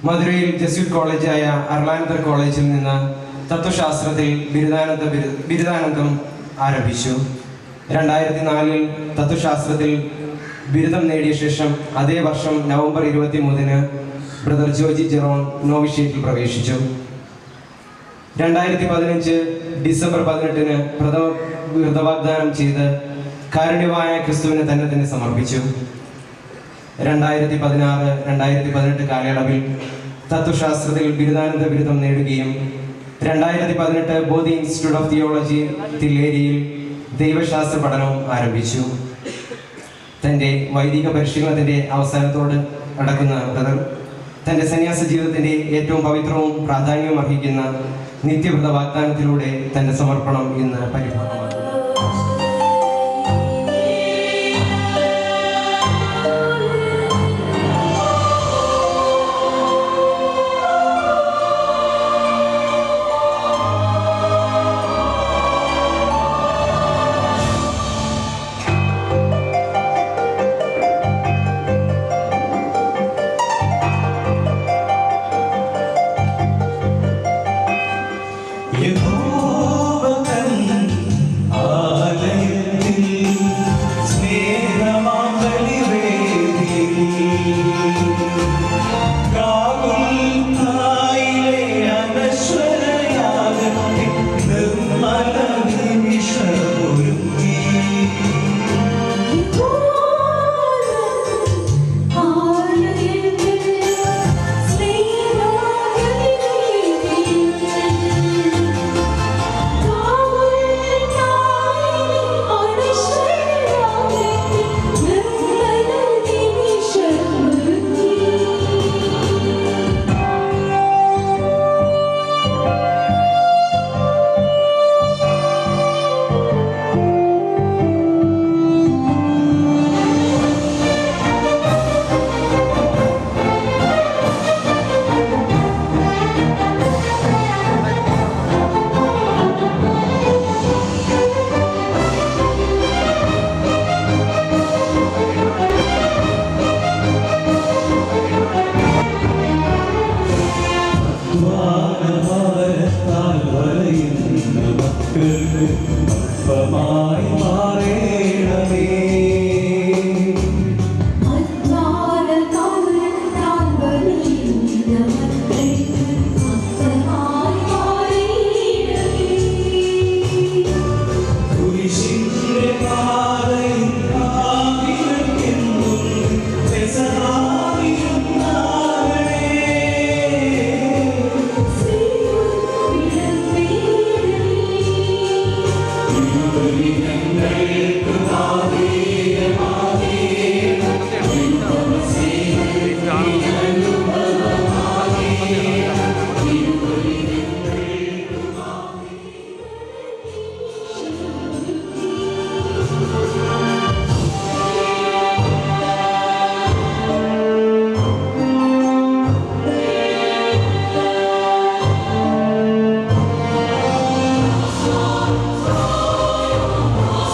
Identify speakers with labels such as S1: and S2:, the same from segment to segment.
S1: മധുരയിൽ ജസ്യൂട്ട് കോളേജായ അർലാൻഡർ കോളേജിൽ നിന്ന് തത്വശാസ്ത്രത്തിൽ ബിരുദാനന്തം ആരംഭിച്ചു. 2004 തത്വശാസ്ത്രത്തിൽ ബിരുദം നേടിയ ശേഷം അതേ വർഷം നവംബർ 23 ബ്രദർ ജോജി ജെറോൺ നോവിഷ്യേറ്റിൽ പ്രവേശിച്ചു. 2015 ഡിസംബർ 18 പ്രഥമ ബിരുദവാഗ്ദാനം ചെയ്ത് കാരുണ്യവായ ക്രിസ്തുവിനെ തന്നെ സമർപ്പിച്ചു. 2016-2018 കാലയളവിൽ തത്വശാസ്ത്രത്തിൽ ബിരുദാനന്ദ ബിരുദം നേടുകയും 2018 ബോധി ഇൻസ്റ്റിറ്റ്യൂട്ട് ഓഫ് തിയോളജി തില്ലേരിയിൽ ദൈവശാസ്ത്ര പഠനവും ആരംഭിച്ചു. തൻ്റെ വൈദിക പരിശീലനത്തിൻ്റെ അവസാനത്തോട് നടക്കുന്ന ബ്രദർ തൻ്റെ സന്യാസ ജീവിതത്തിൻ്റെ ഏറ്റവും പവിത്രവും പ്രാധാന്യവും അർഹിക്കുന്ന നിത്യവ്രത വാഗ്ദാനത്തിലൂടെ തൻ്റെ സമർപ്പണം ഇന്ന് പരിപൂർണമാക്കുന്നു.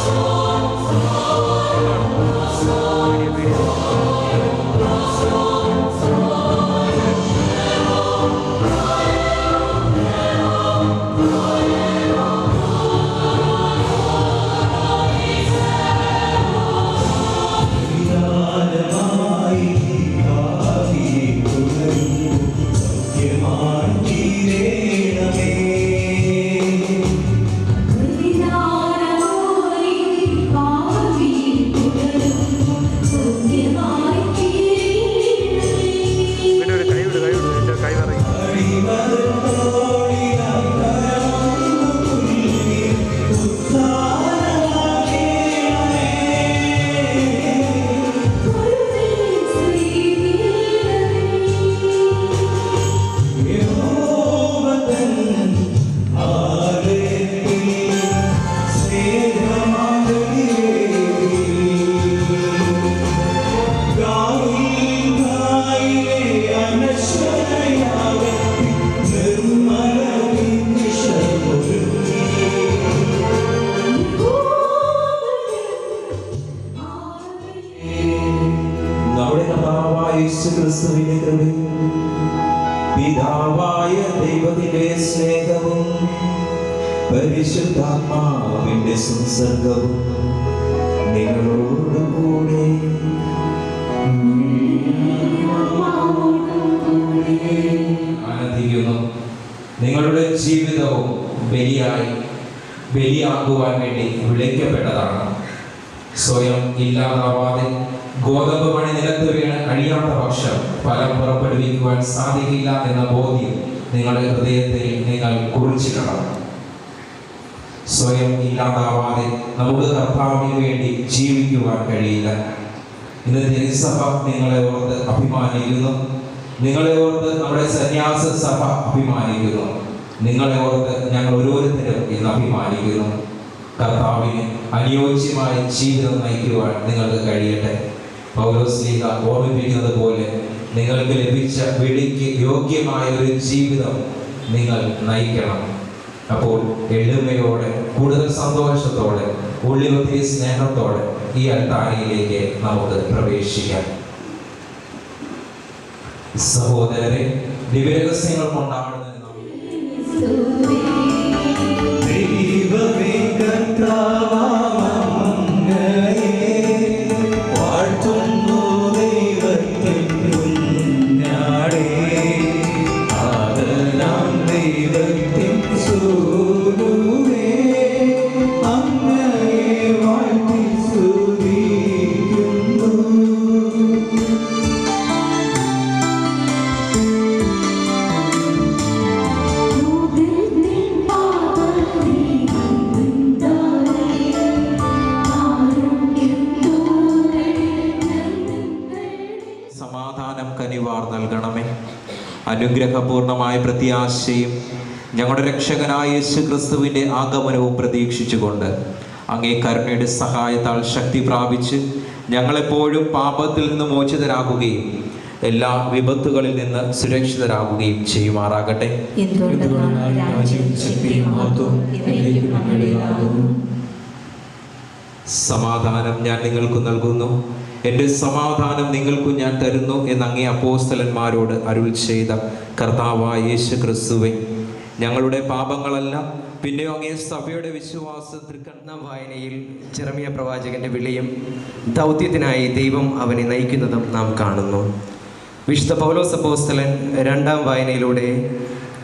S2: So പരിശുദ്ധാത്മാവിന്റെ സംസർഗവും നിങ്ങളോടുകൂടെ.
S3: ആനന്ദിക്കുന്നു. നിങ്ങളുടെ ജീവിതവും ബലിയാക്കുവാൻ വേണ്ടി വിളിക്കപ്പെട്ടതാണ്. സ്വയം ഇല്ലാതാവാതെ ഗോതമ്പ് മണി നിലത്ത് വീണ് അഴിയാത്ത പക്ഷം ഫലം പുറപ്പെടുവിക്കുവാൻ സാധിക്കില്ല എന്ന ബോധ്യം നിങ്ങളുടെ ഹൃദയത്തിൽ നിങ്ങൾ കുറിച്ചിടണം. സ്വയം ഇല്ലാതാവാതെ നമുക്ക് കർത്താവിന് വേണ്ടി ജീവിക്കുവാൻ കഴിയില്ല. ഇന്ന് തിരുസഭ നിങ്ങളെ ഓർത്ത് അഭിമാനിക്കുന്നു. നിങ്ങളെ ഓർത്ത് നമ്മുടെ സന്യാസ സഭ അഭിമാനിക്കുന്നു. നിങ്ങളെ ഓർത്ത് ഞങ്ങൾ ഓരോരുത്തരും ഇന്ന് അഭിമാനിക്കുന്നു. കർത്താവിന് അനുയോജ്യമായ ജീവിതം നയിക്കുവാൻ നിങ്ങൾക്ക് കഴിയട്ടെ. പൗലോസ്ലീഹ ഓർമ്മിപ്പിക്കുന്നത് പോലെ നിങ്ങൾക്ക് ലഭിച്ച വിളിക്ക് യോഗ്യമായ ഒരു ജീവിതം നിങ്ങൾ നയിക്കണം. അപ്പോൾ എളിമയോടെ, കൂടുതൽ സന്തോഷത്തോടെ, ഉള്ളിലൊത്തിരി സ്നേഹത്തോടെ ഈ അൽത്താരയിലേക്ക് നമുക്ക് പ്രവേശിക്കാം. സഹോദരരെ, ദിവ്യരഹസ്യങ്ങൾ കൊണ്ടാടുന്നതിന്
S2: ദൈവമേ കർത്താവേ വാഴ്ത്തുന്നു ദൈവത്തിൻ കുഞ്ഞാടേ. ആദരാം ദൈവത്തിൻ സൂനുവേ അങ്ങയെ വാഴ്ത്തി സ്തുതിക്കുന്നു.
S3: സമാധാനം കനിവാർ നൽകണമേ. അനുഗ്രഹപൂർണമായ പ്രത്യാശയും ഞങ്ങളുടെ രക്ഷകനായ യേശു ക്രിസ്തുവിൻ്റെ ആഗമനവും പ്രതീക്ഷിച്ചുകൊണ്ട് അങ്ങേ കരുണയുടെ സഹായത്താൽ ശക്തി പ്രാപിച്ച് ഞങ്ങളെപ്പോഴും പാപത്തിൽ നിന്ന് മോചിതരാകുകയും എല്ലാ വിപത്തുകളിൽ നിന്ന് സുരക്ഷിതരാകുകയും ചെയ്യുമാറാകട്ടെ. സമാധാനം ഞാൻ നിങ്ങൾക്ക് നൽകുന്നു, എൻ്റെ സമാധാനം നിങ്ങൾക്ക് ഞാൻ തരുന്നു എന്ന് അങ്ങേ അപ്പോസ്തലന്മാരോട് അരുൾ ചെയ്ത കർത്താവായ യേശു ക്രിസ്തുവേ, ഞങ്ങളുടെ പാപങ്ങളല്ല പിന്നെ അങ്ങേ സഭയുടെ വിശ്വാസം
S1: ഒന്നാം വായനയിൽ ജെറമ്യ പ്രവാചകന്റെ വിളിയും ദൗത്യത്തിനായി ദൈവം അവനെ നയിക്കുന്നതും നാം കാണുന്നു. വിശുദ്ധ പൗലോസ് അപ്പോസ്തലൻ രണ്ടാം വായനയിലൂടെ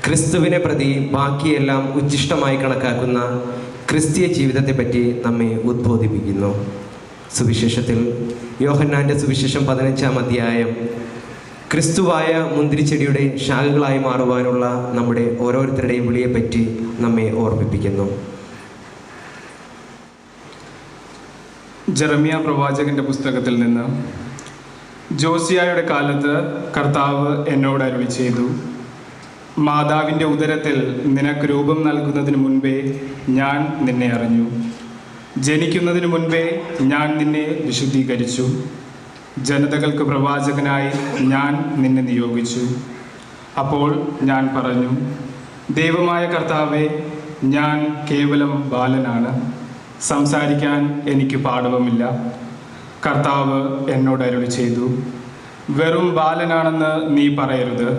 S1: ക്രിസ്തുവിനെ പ്രതി ബാക്കിയെല്ലാം ഉച്ഛിഷ്ടമായി കണക്കാക്കുന്ന ക്രിസ്തീയ ജീവിതത്തെപ്പറ്റി നമ്മെ ഉദ്ബോധിപ്പിക്കുന്നു. സുവിശേഷത്തിൽ യോഹന്നാൻ്റെ സുവിശേഷം 15-ാം അധ്യായം ക്രിസ്തുവായ മുന്തിരിച്ചെടിയുടെ ശാഖകളായി മാറുവാനുള്ള നമ്മുടെ ഓരോരുത്തരുടെയും വിളിയെപ്പറ്റി നമ്മെ ഓർമ്മിപ്പിക്കുന്നു.
S4: ജെറമ്യ പ്രവാചകന്റെ പുസ്തകത്തിൽ നിന്ന്. ജോസിയായുടെ കാലത്ത് കർത്താവ് എന്നോട് അരുളി ചെയ്തു, മാതാവിൻ്റെ ഉദരത്തിൽ നിനക്ക് രൂപം നൽകുന്നതിന് മുൻപേ ഞാൻ നിന്നെ അറിഞ്ഞു. ജനിക്കുന്നതിന് മുൻപേ ഞാൻ നിന്നെ വിശുദ്ധീകരിച്ചു. ജനതകൾക്ക് പ്രവാചകനായി ഞാൻ നിന്നെ നിയോഗിച്ചു. അപ്പോൾ ഞാൻ പറഞ്ഞു, ദൈവമായ കർത്താവേ, ഞാൻ കേവലം ബാലനാണ്, സംസാരിക്കാൻ എനിക്ക് പാടവമില്ല. കർത്താവ് എന്നോട് അരുളി ചെയ്തു, വെറും ബാലനാണെന്ന് നീ പറയരുത്.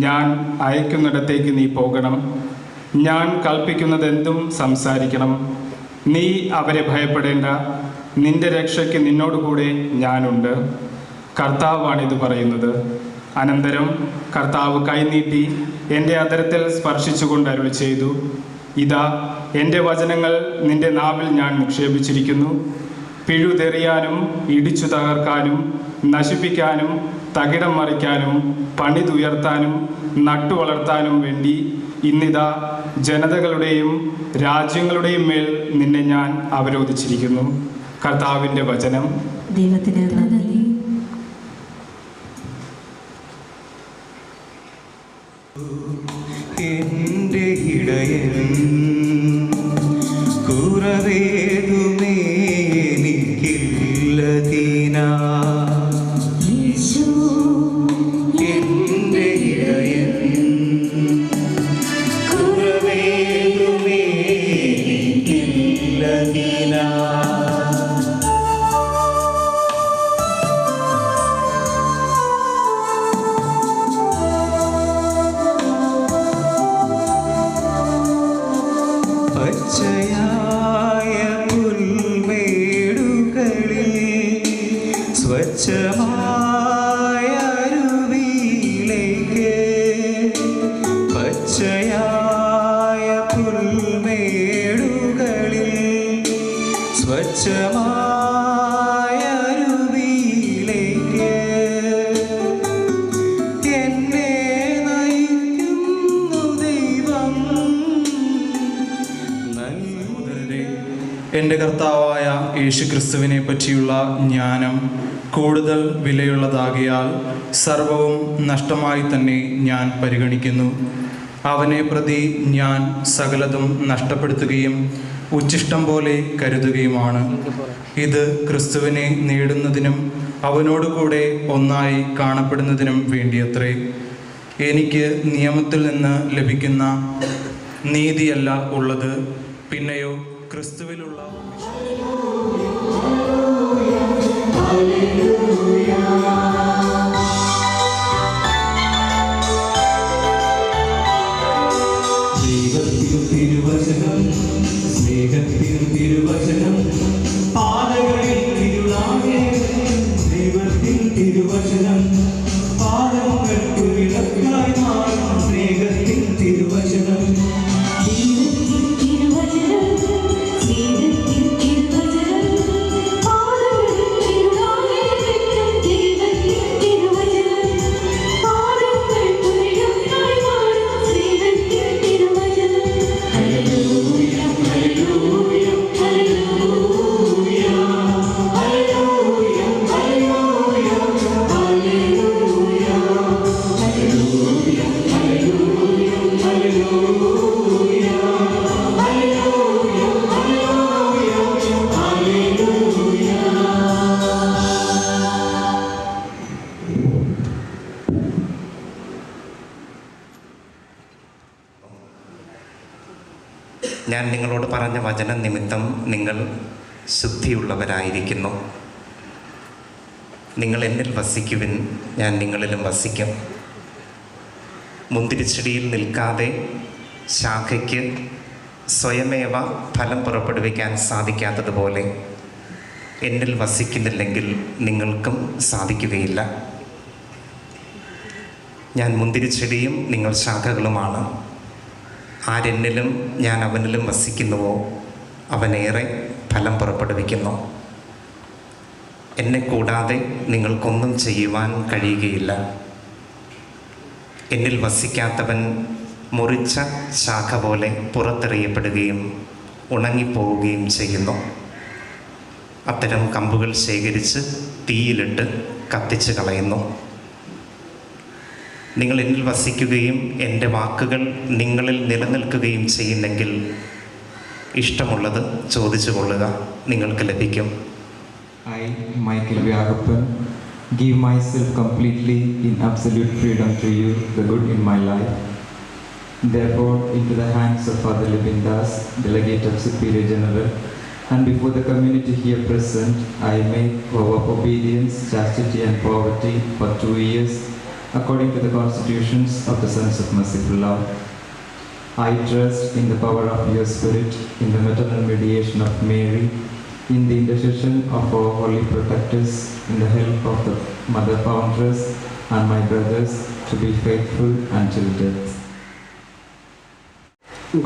S4: ഞാൻ അയക്കുന്നിടത്തേക്ക് നീ പോകണം. ഞാൻ കൽപ്പിക്കുന്നതെന്തും സംസാരിക്കണം. നീ അവരെ ഭയപ്പെടേണ്ട. നിന്റെ രക്ഷയ്ക്ക് നിന്നോടുകൂടെ ഞാനുണ്ട്. കർത്താവാണിത് പറയുന്നത്. അനന്തരം കർത്താവ് കൈനീട്ടി എൻ്റെ അധരത്തിൽ സ്പർശിച്ചുകൊണ്ട് അരുളി ചെയ്തു, ഇതാ എൻ്റെ വചനങ്ങൾ നിന്റെ നാവിൽ ഞാൻ നിക്ഷേപിച്ചിരിക്കുന്നു. പിഴുതെറിയാനും ഇടിച്ചു തകർക്കാനും നശിപ്പിക്കാനും തകിടം മറിക്കാനും പണിതുയർത്താനും നട്ടുവളർത്താനും വേണ്ടി ഇന്നിതാ ജനതകളുടെയും രാജ്യങ്ങളുടെയും മേൽ നിന്നെ ഞാൻ അവരോധിച്ചിരിക്കുന്നു. കർത്താവിൻ്റെ വചനം.
S5: ദൈവത്തിന് നന്ദി.
S2: എൻ്റെ ഇടയൻ കുറവേതുമേ എനിക്കില്ലതീനാ. എൻ്റെ ഇടയൻ കുറവേതുമേ എനിക്കില്ലതീനാ. സ്വച്ഛമായ അരുവിയിലേക്ക് എന്നെ നയിക്കുന്നു ദൈവം.
S6: സഹോദരരെ, എൻ്റെ കർത്താവായ യേശുക്രിസ്തുവിനെ പറ്റിയുള്ള ജ്ഞാനം കൂടുതൽ വിലയുള്ളതാകിയാൽ സർവവും നഷ്ടമായി തന്നെ ഞാൻ പരിഗണിക്കുന്നു. അവനെ പ്രതി ഞാൻ സകലതും നഷ്ടപ്പെടുത്തുകയും ഉച്ഛിഷ്ടം പോലെ കരുതുകയുമാണ്. ഇത് ക്രിസ്തുവിനെ നേടുന്നതിനും അവനോടുകൂടെ ഒന്നായി കാണപ്പെടുന്നതിനും വേണ്ടിയത്രേ. എനിക്ക് നിയമത്തിൽ നിന്ന് ലഭിക്കുന്ന നീതിയല്ല ഉള്ളത്, പിന്നെയോ ക്രിസ്തുവിലുള്ള
S2: തിരുവചനം സ്നേഹത്തിൻ തിരുവചനം പാതകളിൽ തിരുനാമേ ദൈവത്തിൻ തിരുവചനം പാദങ്ങൾക്ക് വിളക്കായി മാറും സ്നേഹത്തിൻ തിരുവചനം.
S7: ഞാൻ നിങ്ങളോട് പറഞ്ഞ വചനം നിമിത്തം നിങ്ങൾ ശുദ്ധിയുള്ളവരായിരിക്കുന്നു. നിങ്ങൾ എന്നിൽ വസിക്കുവിൻ, ഞാൻ നിങ്ങളിലും വസിക്കും. മുന്തിരിച്ചെടിയിൽ നിൽക്കാതെ ശാഖയ്ക്ക് സ്വയമേവ ഫലം പുറപ്പെടുവിക്കാൻ സാധിക്കാത്തതുപോലെ എന്നിൽ വസിക്കുന്നില്ലെങ്കിൽ നിങ്ങൾക്കും സാധിക്കുകയില്ല. ഞാൻ മുന്തിരിച്ചെടിയും നിങ്ങൾ ശാഖകളുമാണ്. ആരെന്നിലും ഞാൻ അവനിലും വസിക്കുന്നുവോ അവനേറെ ഫലം പുറപ്പെടുവിക്കുന്നു. എന്നെ കൂടാതെ നിങ്ങൾക്കൊന്നും ചെയ്യുവാൻ കഴിയുകയില്ല. എന്നിൽ വസിക്കാത്തവൻ മുറിച്ച ശാഖ പോലെ പുറത്തെറിയപ്പെടുകയും ഉണങ്ങിപ്പോവുകയും ചെയ്യുന്നു. അത്തരം കമ്പുകൾ ശേഖരിച്ച് തീയിലിട്ട് കത്തിച്ച് കളയുന്നു. നിങ്ങൾ എന്നിൽ വസിക്കുകയും എൻ്റെ വാക്കുകൾ നിങ്ങളിൽ നിലനിൽക്കുകയും ചെയ്യുന്നെങ്കിൽ ഇഷ്ടമുള്ളത് ചോദിച്ചു കൊള്ളുക, നിങ്ങൾക്ക് ലഭിക്കും.
S8: I, Michael Vyagappan, give myself completely in absolute freedom to you, the good in my life. Therefore, into the hands of Father Libindas, Delegate of Superior General, and before the community here present, I make vow of obedience, chastity and poverty for 2 years, according to the constitutions of the Sons of Merciful Love. I trust in the power of your Spirit, in the maternal mediation of Mary, in the intercession of our holy protectors, in the help of the Mother Foundress and my brothers, to be faithful until death.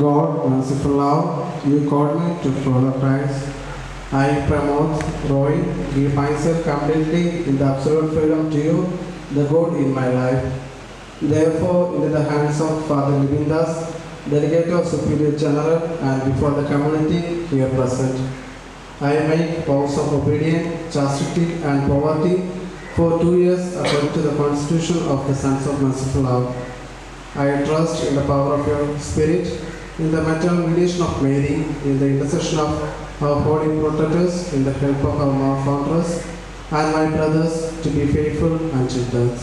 S9: God, merciful love, you called me to follow Christ. I, Pramod Roy, give myself completely in the absolute freedom to you, the good in my life. Therefore, into the hands of Father Libindas, Delegate of Superior General, and before the community here present, I make vows of obedience, chastity and poverty for 2 years according to the constitution of the Sons of Merciful Love. I trust in the power of your Spirit, in the maternal mediation of Mary, in the intercession of our holy protectors, in the help of our Mother Foundress and my brothers, to be faithful until death.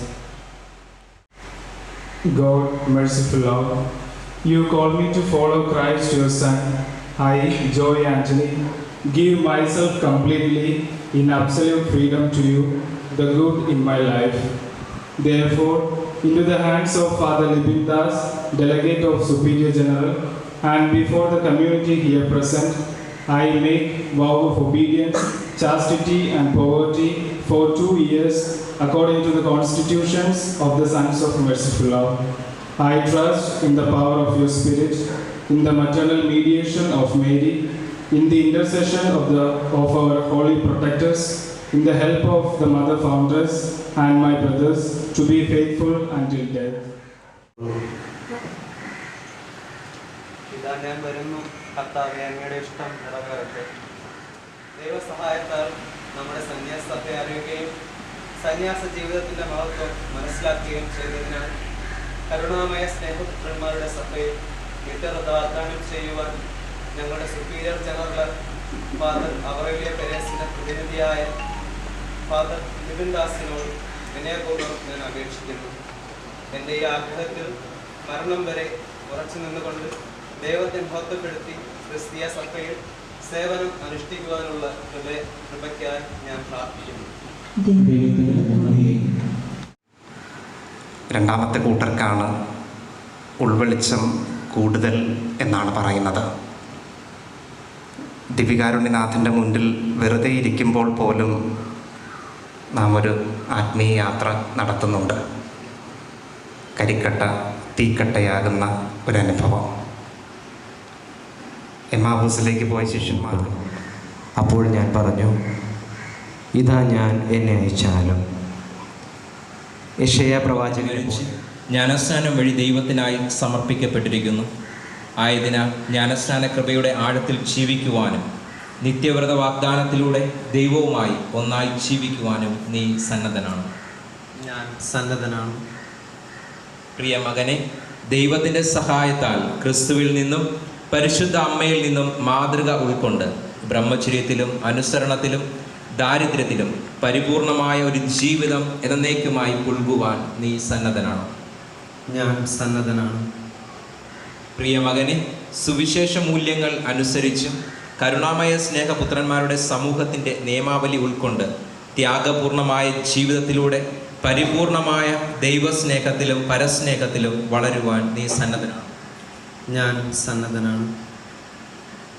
S4: God, merciful Lord, you call me to follow Christ your Son. I, Joy Anthony, give myself completely in absolute freedom to you, the good in my life. Therefore, into the hands of Father Libindas, Delegate of Superior General, and before the community here present, I make vow of obedience, chastity and poverty for 2 years according to the constitutions of the Sons of Merciful Love. I trust in the power of your Spirit, in the maternal mediation of Mary, in the intercession of our holy protectors, in the help of the Mother Foundress and my brothers, to be faithful until death.
S10: ഇതാ ഞാൻ വരുന്നു, കർത്താവേ, അങ്ങയുടെ ഇഷ്ടം നിറവേറട്ടെ. ദൈവസഹായത്താൽ നമ്മുടെ സന്യാസത്തെ അറിയുകയും സന്യാസ ജീവിതത്തിൻ്റെ മഹത്വം മനസ്സിലാക്കുകയും ചെയ്തതിനാൽ കരുണാമയ സ്നേഹപുത്രന്മാരുടെ സഭയിൽ നിത്യത വാഗ്ദാനം ചെയ്യുവാൻ ഞങ്ങളുടെ സുപ്പീരിയർ ജനറൽ ഫാദർ അവറേലിയ പെരേസിൻ്റെ പ്രതിനിധിയായ ഫാദർ നിബിൻ ദാസിനോട് വിനയപൂർവ്വം ഞാൻ അപേക്ഷിക്കുന്നു. എൻ്റെ ഈ ആഗ്രഹത്തിൽ മരണം വരെ ഉറച്ചു നിന്നുകൊണ്ട് ദൈവത്തെ മഹത്വപ്പെടുത്തി ക്രിസ്തീയ സഭയിൽ സേവനം അനുഷ്ഠിക്കുവാനുള്ള കൃപയ്ക്കായി ഞാൻ പ്രാർത്ഥിക്കുന്നു.
S7: രണ്ടാമത്തെ കൂട്ടർക്കാണ് ഉൾവെളിച്ചം കൂടുതൽ എന്നാണ് പറയുന്നത്. ദിവികാരുണ്യനാഥൻ്റെ മുന്നിൽ വെറുതെ ഇരിക്കുമ്പോൾ പോലും നാം ഒരു ആത്മീയ യാത്ര നടത്തുന്നുണ്ട്. കരിക്കട്ട തീക്കട്ടയാകുന്ന ഒരനുഭവം. എമ്മാവൂസിലേക്ക് പോയ ശിഷ്യന്മാർക്ക്
S1: അപ്പോൾ ഞാൻ പറഞ്ഞു, ഇതാ ഞാൻ എന്നെ അയച്ചാലും. യെശയ്യാ പ്രവാചകനെ
S3: ജ്ഞാനസ്നാനം വഴി ദൈവത്തിനായി സമർപ്പിക്കപ്പെട്ടിരിക്കുന്നു. ആയതിനാൽ ജ്ഞാനസ്നാന കൃപയുടെ ആഴത്തിൽ ജീവിക്കുവാനും നിത്യവ്രത വാഗ്ദാനത്തിലൂടെ ദൈവവുമായി ഒന്നായി ജീവിക്കുവാനും നീ സന്നദ്ധനാണ്.
S10: ഞാൻ സന്നദ്ധനാണ്.
S3: പ്രിയ മകനെ, ദൈവത്തിൻ്റെ സഹായത്താൽ ക്രിസ്തുവിൽ നിന്നും പരിശുദ്ധ അമ്മയിൽ നിന്നും മാതൃക ഉൾക്കൊണ്ട് ബ്രഹ്മചര്യത്തിലും അനുസരണത്തിലും ദാരിദ്ര്യത്തിലും പരിപൂർണമായ ഒരു ജീവിതം എന്നേക്കുമായി പുൽകുവാൻ നീ സന്നദ്ധനാണ്.
S10: ഞാൻ സന്നദ്ധനാണ്.
S3: പ്രിയ മകനെ, സുവിശേഷ മൂല്യങ്ങൾ അനുസരിച്ചും കരുണാമയ സ്നേഹപുത്രന്മാരുടെ സമൂഹത്തിൻ്റെ നിയമാവലി ഉൾക്കൊണ്ട് ത്യാഗപൂർണമായ ജീവിതത്തിലൂടെ പരിപൂർണമായ ദൈവസ്നേഹത്തിലും പരസ്നേഹത്തിലും വളരുവാൻ നീ സന്നദ്ധനാണ്.
S10: ഞാൻ സന്നദ്ധനാണ്.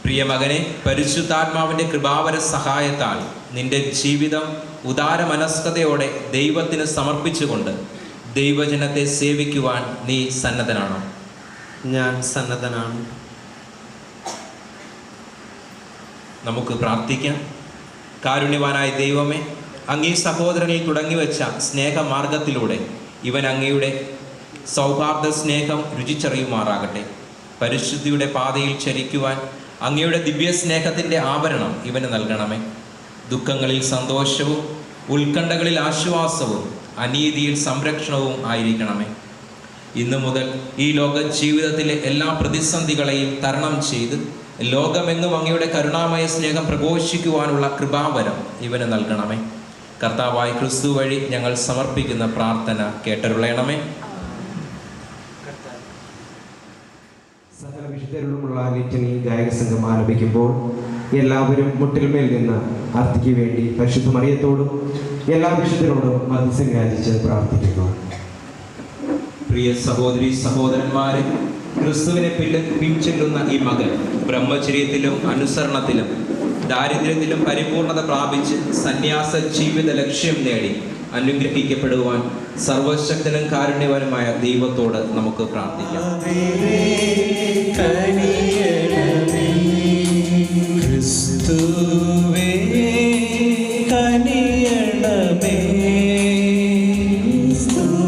S3: പ്രിയ മകനെ, പരിശുദ്ധാത്മാവിൻ്റെ കൃപാവര സഹായത്താൽ നിന്റെ ജീവിതം ഉദാരമനസ്കതയോടെ ദൈവത്തിന് സമർപ്പിച്ചുകൊണ്ട് ദൈവജനത്തെ സേവിക്കുവാൻ നീ സന്നദ്ധനാണ്.
S10: ഞാൻ സന്നദ്ധനാണ്.
S3: നമുക്ക് പ്രാർത്ഥിക്കാം. കാരുണ്യവാനായ ദൈവമേ, അങ്ങീ സഹോദരനിൽ തുടങ്ങിവെച്ച സ്നേഹമാർഗത്തിലൂടെ ഇവൻ അങ്ങയുടെ സൗഹാർദ്ദ സ്നേഹം രുചിച്ചറിയുമാറാകട്ടെ. പരിശുദ്ധിയുടെ പാതയിൽ ചരിക്കുവാൻ അങ്ങയുടെ ദിവ്യസ്നേഹത്തിൻ്റെ ആഭരണം ഇവന് നൽകണമേ. ദുഃഖങ്ങളിൽ സന്തോഷവും ഉത്കണ്ഠകളിൽ ആശ്വാസവും അനീതിയിൽ സംരക്ഷണവും ആയിരിക്കണമേ. ഇന്നു മുതൽ ഈ ലോക ജീവിതത്തിലെ എല്ലാ പ്രതിസന്ധികളെയും തരണം ചെയ്ത് ലോകമെങ്ങും അങ്ങയുടെ കരുണാമയ സ്നേഹം പ്രഘോഷിക്കുവാനുള്ള കൃപാവരം ഇവന് നൽകണമേ. കർത്താവായ ക്രിസ്തു വഴി ഞങ്ങൾ സമർപ്പിക്കുന്ന പ്രാർത്ഥന കേട്ടരുളയണമേ.
S1: സകല വിശുദ്ധരുമുള്ള ലിറ്റനി ഗായക സംഘം ആലപിക്കുമ്പോൾ എല്ലാവരും മുട്ടിൽമേൽ നിന്ന് ആർത്തിക്ക് വേണ്ടി പരിശുദ്ധ മറിയത്തോടും എല്ലാ വിശുദ്ധരോടും മധ്യസ്ഥം യാചിച്ച് പ്രാർത്ഥിക്കുന്നു.
S3: പ്രിയ സഹോദരി സഹോദരന്മാരെ, ക്രിസ്തുവിനെ പിൻചെല്ലുന്ന ഈ മകൻ ബ്രഹ്മചര്യത്തിലും അനുസരണത്തിലും ദാരിദ്ര്യത്തിലും പരിപൂർണത പ്രാപിച്ച് സന്യാസ ജീവിത ലക്ഷ്യം നേടി അനുഗ്രഹിക്കപ്പെടുവാൻ സർവശക്തനും കാരുണ്യവാനുമായ ദൈവത്തോട് നമുക്ക് പ്രാർത്ഥിക്കാം.
S2: ക്രിസ്തുവേ കനിയണമേ, ക്രിസ്തുവേ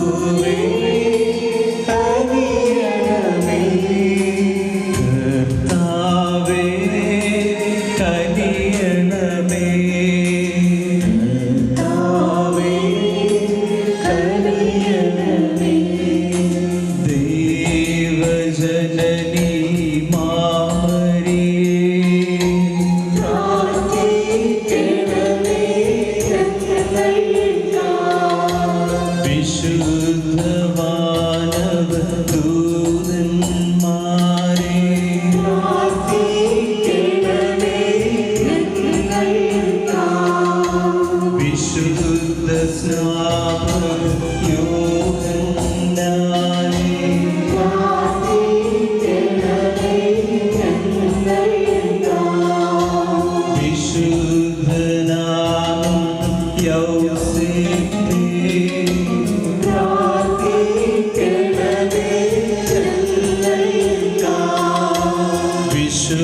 S2: കനിയണമേ, കർത്താവേ കനിയണമേ, കർത്താവേ കനിയണമേ, ദൈവജനനി മാ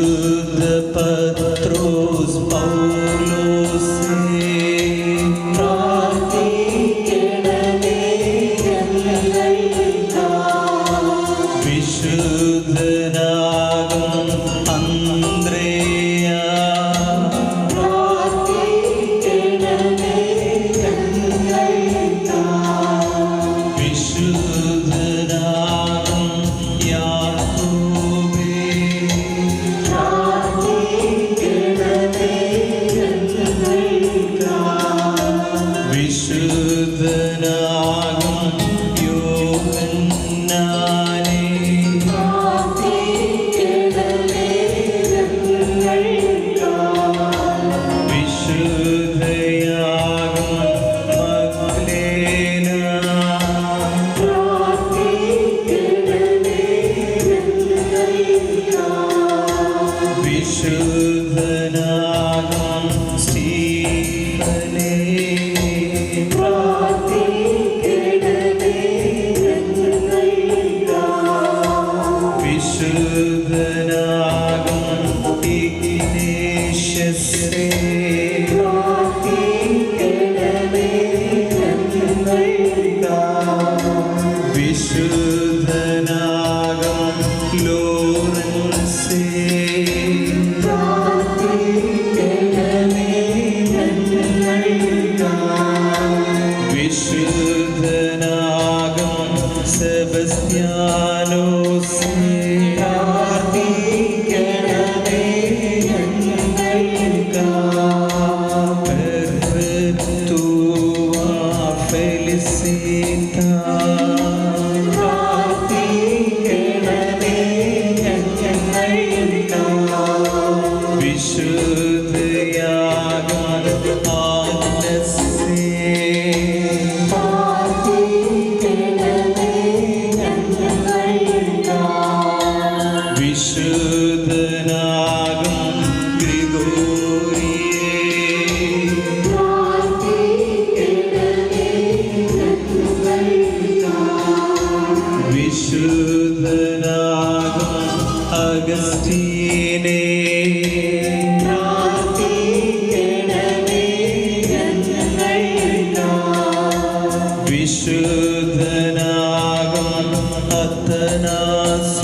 S2: വിശുദ്ധ പത്രോസ് പൗലോസേ വിശുദ്ധനാകും അന്ത്രേയ വിശുദ്ധനാകും യാക്കോബേ വിശുദ്ധനാകും യോഹന്നാനേ വിശുദ്ധയാകും മഗ്ദലേന വിശുദ്ധനാകും സ്റ്റീഫനേ വിശുദ്ധനാകും ഇഗ്നേഷ്യസേ വിശുദ്ധനാകും ലോറൻസേ വിശുദ്ധനാകും സെബസ്ത്യാനോസേ പെർപെtua felicita വിശുദ്ധയാകും ആഗ്നസേ വിശുദ്ധനാകും ഗ്രിഗോറിയേ വിശുദ്ധനാകും അഗസ്റ്റീനേ വിശുദ്ധനാകും അത്തനാസ്യോസേ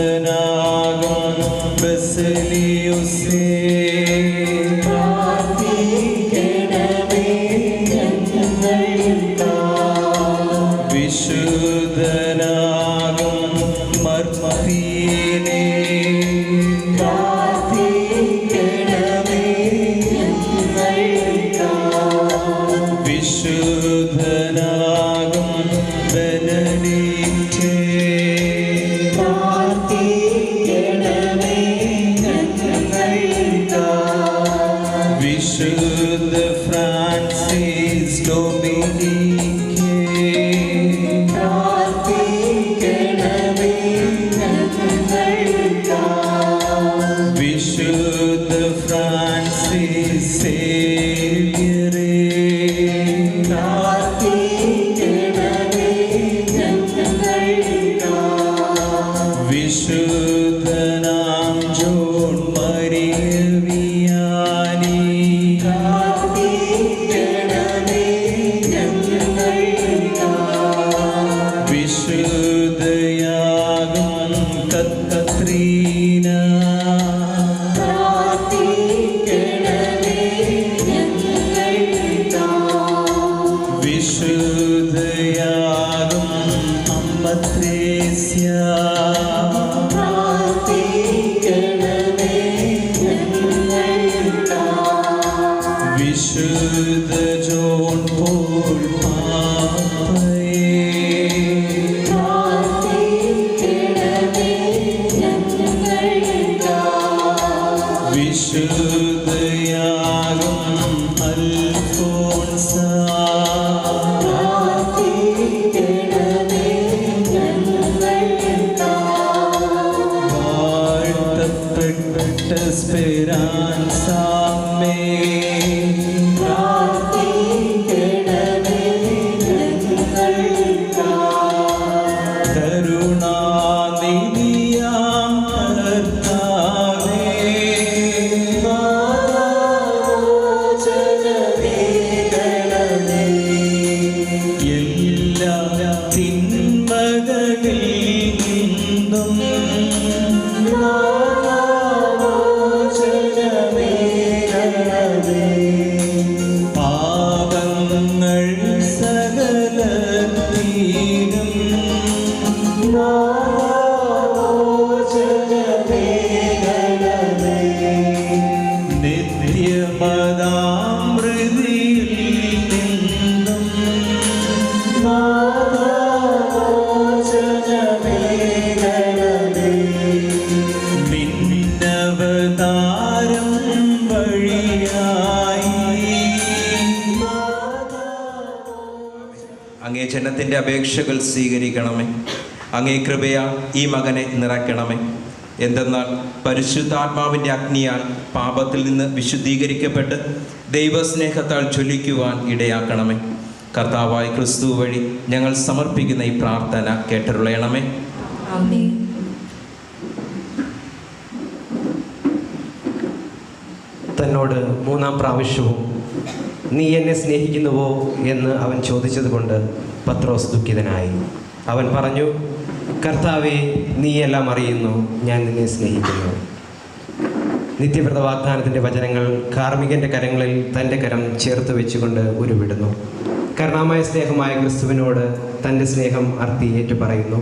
S2: വിശുദ്ധനാകും ബസലിയോസേ വിശുദ്ധനാകും മർമീനേ വിശുദ്ധനാകും ബെനഡിക്റ്റേ വിശുദ്ധ ഫ്രാൻസിസ് ഡൊമിനിക്കേ വിശുദ്ധ ഫ്രാൻസിസ് സേവ്യരേ വിശുദ്ധനാം ജോൺ മരിയ വിയാനി വിശുദ്ധയാകും കത്രീന വിശുദ്ധയാകും അമ്മത്രേസ്യ വിശുദ്ധ ജോൺ പോൾ പാപ്പയേ വിശുദ്ധയാകും അൽഫോൻസ വാഴ്ത്തപ്പെട്ട സ്പെരാൻസാമേ എല്ലാ തിന്മകളിൽ നിന്നും പാപങ്ങൾ സകലത്തിനും നിത്യമതാമൃതിയിൽ നിന്നും നിന്നവതാരം വഴിയായി
S3: അങ്ങേ ജനത്തിൻ്റെ അപേക്ഷകൾ സ്വീകരിക്കണമേ. അങ്ങേ കൃപയാ ഈ മകനെ നിറയ്ക്കണമേ. എന്തെന്നാൽ പരിശുദ്ധാത്മാവിൻ്റെ അഗ്നിയാൽ പാപത്തിൽ നിന്ന് വിശുദ്ധീകരിക്കപ്പെട്ട് ദൈവസ്നേഹത്താൽ ജ്വലിക്കുവാൻ ഇടയാക്കണമേ. കർത്താവായ ക്രിസ്തു വഴി ഞങ്ങൾ സമർപ്പിക്കുന്ന ഈ പ്രാർത്ഥന കേട്ടരുളയണമേ.
S5: ആമേൻ.
S1: തന്നോട് മൂന്നാം പ്രാവശ്യവും നീ എന്നെ സ്നേഹിക്കുന്നുവോ എന്ന് അവൻ ചോദിച്ചതുകൊണ്ട് പത്രോസ് ദുഃഖിതനായി. അവൻ പറഞ്ഞു, കർത്താവേ, നീ എല്ലാം അറിയുന്നു, ഞാൻ നിന്നെ സ്നേഹിക്കുന്നു. നിത്യവ്രത വാഗ്ദാനത്തിൻ്റെ വചനങ്ങൾ കാർമികൻ്റെ കരങ്ങളിൽ തൻ്റെ കരം ചേർത്ത് വെച്ചുകൊണ്ട് ഉരുവിടുന്നു. കരുണാമയ സ്നേഹമായ ക്രിസ്തുവിനോട് തൻ്റെ സ്നേഹം അർത്തി ഏറ്റുപറയുന്നു.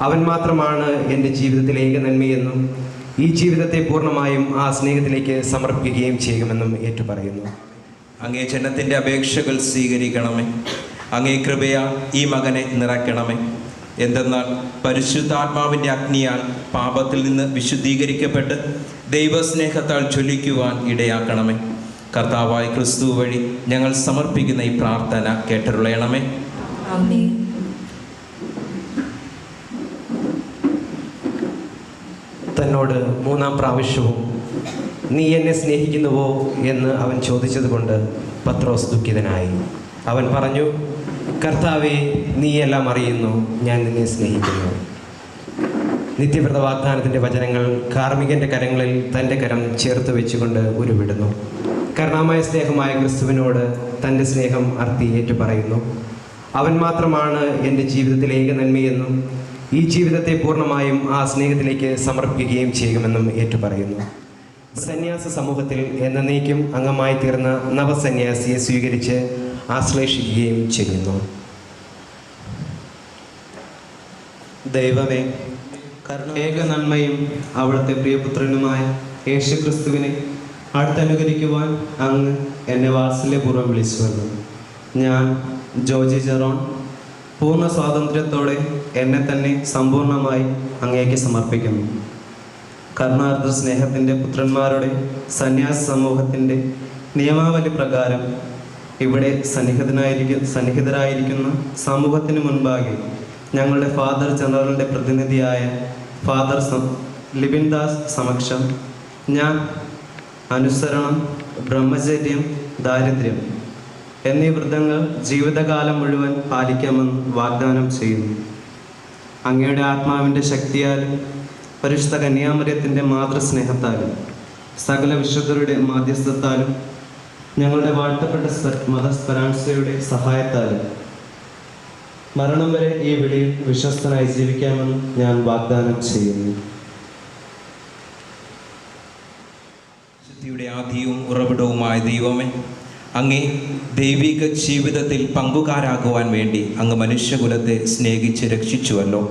S1: അവൻ മാത്രമാണ് എൻ്റെ ജീവിതത്തിലെ ഏക നന്മയെന്നും ഈ ജീവിതത്തെ പൂർണ്ണമായും ആ സ്നേഹത്തിലേക്ക് സമർപ്പിക്കുകയും ചെയ്യുമെന്നും ഏറ്റുപറയുന്നു.
S3: അങ്ങേ ജനത്തിൻ്റെ അപേക്ഷകൾ സ്വീകരിക്കണമേ. അങ്ങേ കൃപയാ ഈ മകനെ നിറയ്ക്കണമേ. എന്തെന്നാൽ പരിശുദ്ധാത്മാവിൻ്റെ അഗ്നിയാൽ പാപത്തിൽ നിന്ന് വിശുദ്ധീകരിക്കപ്പെട്ട് ദൈവസ്നേഹത്താൽ ജ്വലിക്കുവാൻ ഇടയാക്കണമേ. കർത്താവായ ക്രിസ്തു വഴി ഞങ്ങൾ സമർപ്പിക്കുന്ന ഈ പ്രാർത്ഥന കേട്ടരുളയണമേ.
S5: ആമേൻ.
S1: തന്നോട് മൂന്നാം പ്രാവശ്യവും നീ എന്നെ സ്നേഹിക്കുന്നുവോ എന്ന് അവൻ ചോദിച്ചതുകൊണ്ട് പത്രോസ് ദുഃഖിതനായി. അവൻ പറഞ്ഞു, കർത്താവേ, നീ എല്ലാം അറിയുന്നു, ഞാൻ നിന്നെ സ്നേഹിക്കുന്നു. നിത്യവ്രത വാഗ്ദാനത്തിൻ്റെ വചനങ്ങൾ കാർമികൻ്റെ കരങ്ങളിൽ തൻ്റെ കരം ചേർത്ത് വെച്ചുകൊണ്ട് ഉരുവിടുന്നു. കരുണാമയ സ്നേഹമായ ക്രിസ്തുവിനോട് തൻ്റെ സ്നേഹം അർത്തി ഏറ്റുപറയുന്നു. അവൻ മാത്രമാണ് എൻ്റെ ജീവിതത്തിലെ ഏക നന്മയെന്നും ഈ ജീവിതത്തെ പൂർണ്ണമായും ആ സ്നേഹത്തിലേക്ക് സമർപ്പിക്കുകയും ചെയ്യുമെന്നും ഏറ്റുപറയുന്നു. സന്യാസ സമൂഹത്തിൽ എന്നേക്കും അംഗമായി തീർന്ന നവസന്യാസിയെ സ്വീകരിച്ച് ആശ്ലേഷിക്കുകയും ചെയ്യുന്നു.
S10: ദൈവമേ, ഏക നന്മയും അവിടുത്തെ പ്രിയപുത്രനുമായ യേശുക്രിസ്തുവിനെ അടുത്തനുകരിക്കുവാൻ അങ്ങ് എന്നെ വാത്സല്യപൂർവ്വം വിളിച്ചുവല്ലോ. ഞാൻ ജോജി ജെറോൺ പൂർണ്ണ സ്വാതന്ത്ര്യത്തോടെ എന്നെ തന്നെ സമ്പൂർണ്ണമായി അങ്ങേക്ക് സമർപ്പിക്കുന്നു. കരുണാർദ്ര സ്നേഹത്തിൻ്റെ പുത്രന്മാരുടെ സന്യാസ സമൂഹത്തിൻ്റെ നിയമാവലി പ്രകാരം ഇവിടെ സന്നിഹിതരായിരിക്കുന്ന സമൂഹത്തിന് മുൻപാകെ ഞങ്ങളുടെ ഫാദർ ജനറലിൻ്റെ പ്രതിനിധിയായ ഫാദർ ലിബിൻ ദാസ് സമക്ഷം ഞാൻ അനുസരണം, ബ്രഹ്മചര്യം, ദാരിദ്ര്യം എന്നീ വ്രതങ്ങൾ ജീവിതകാലം മുഴുവൻ പാലിക്കാമെന്ന് വാഗ്ദാനം ചെയ്യുന്നു. അങ്ങയുടെ ആത്മാവിൻ്റെ ശക്തിയാലും പരിശുദ്ധ കന്യാമറിയത്തിൻ്റെ മാതൃസ്നേഹത്താലും സകല വിശുദ്ധരുടെ മാധ്യസ്ഥത്താലും ഞങ്ങളുടെ വാഴ്ത്തപ്പെട്ട മതസ്പരാംശയുടെ സഹായത്താലും മരണം വരെ ഈ വിളിയിൽ വിശ്വസ്തനായി ജീവിക്കാമെന്ന് ഞാൻ വാഗ്ദാനം ചെയ്യുന്നു.
S3: ശക്തിയുടെ ആദിയും ഉറവിടവുമായ ദൈവമേ, അങ്ങേ ദൈവിക ജീവിതത്തിൽ പങ്കുകാരാകുവാൻ വേണ്ടി അങ്ങ് മനുഷ്യകുലത്തെ സ്നേഹിച്ച് രക്ഷിച്ചുവല്ലോ.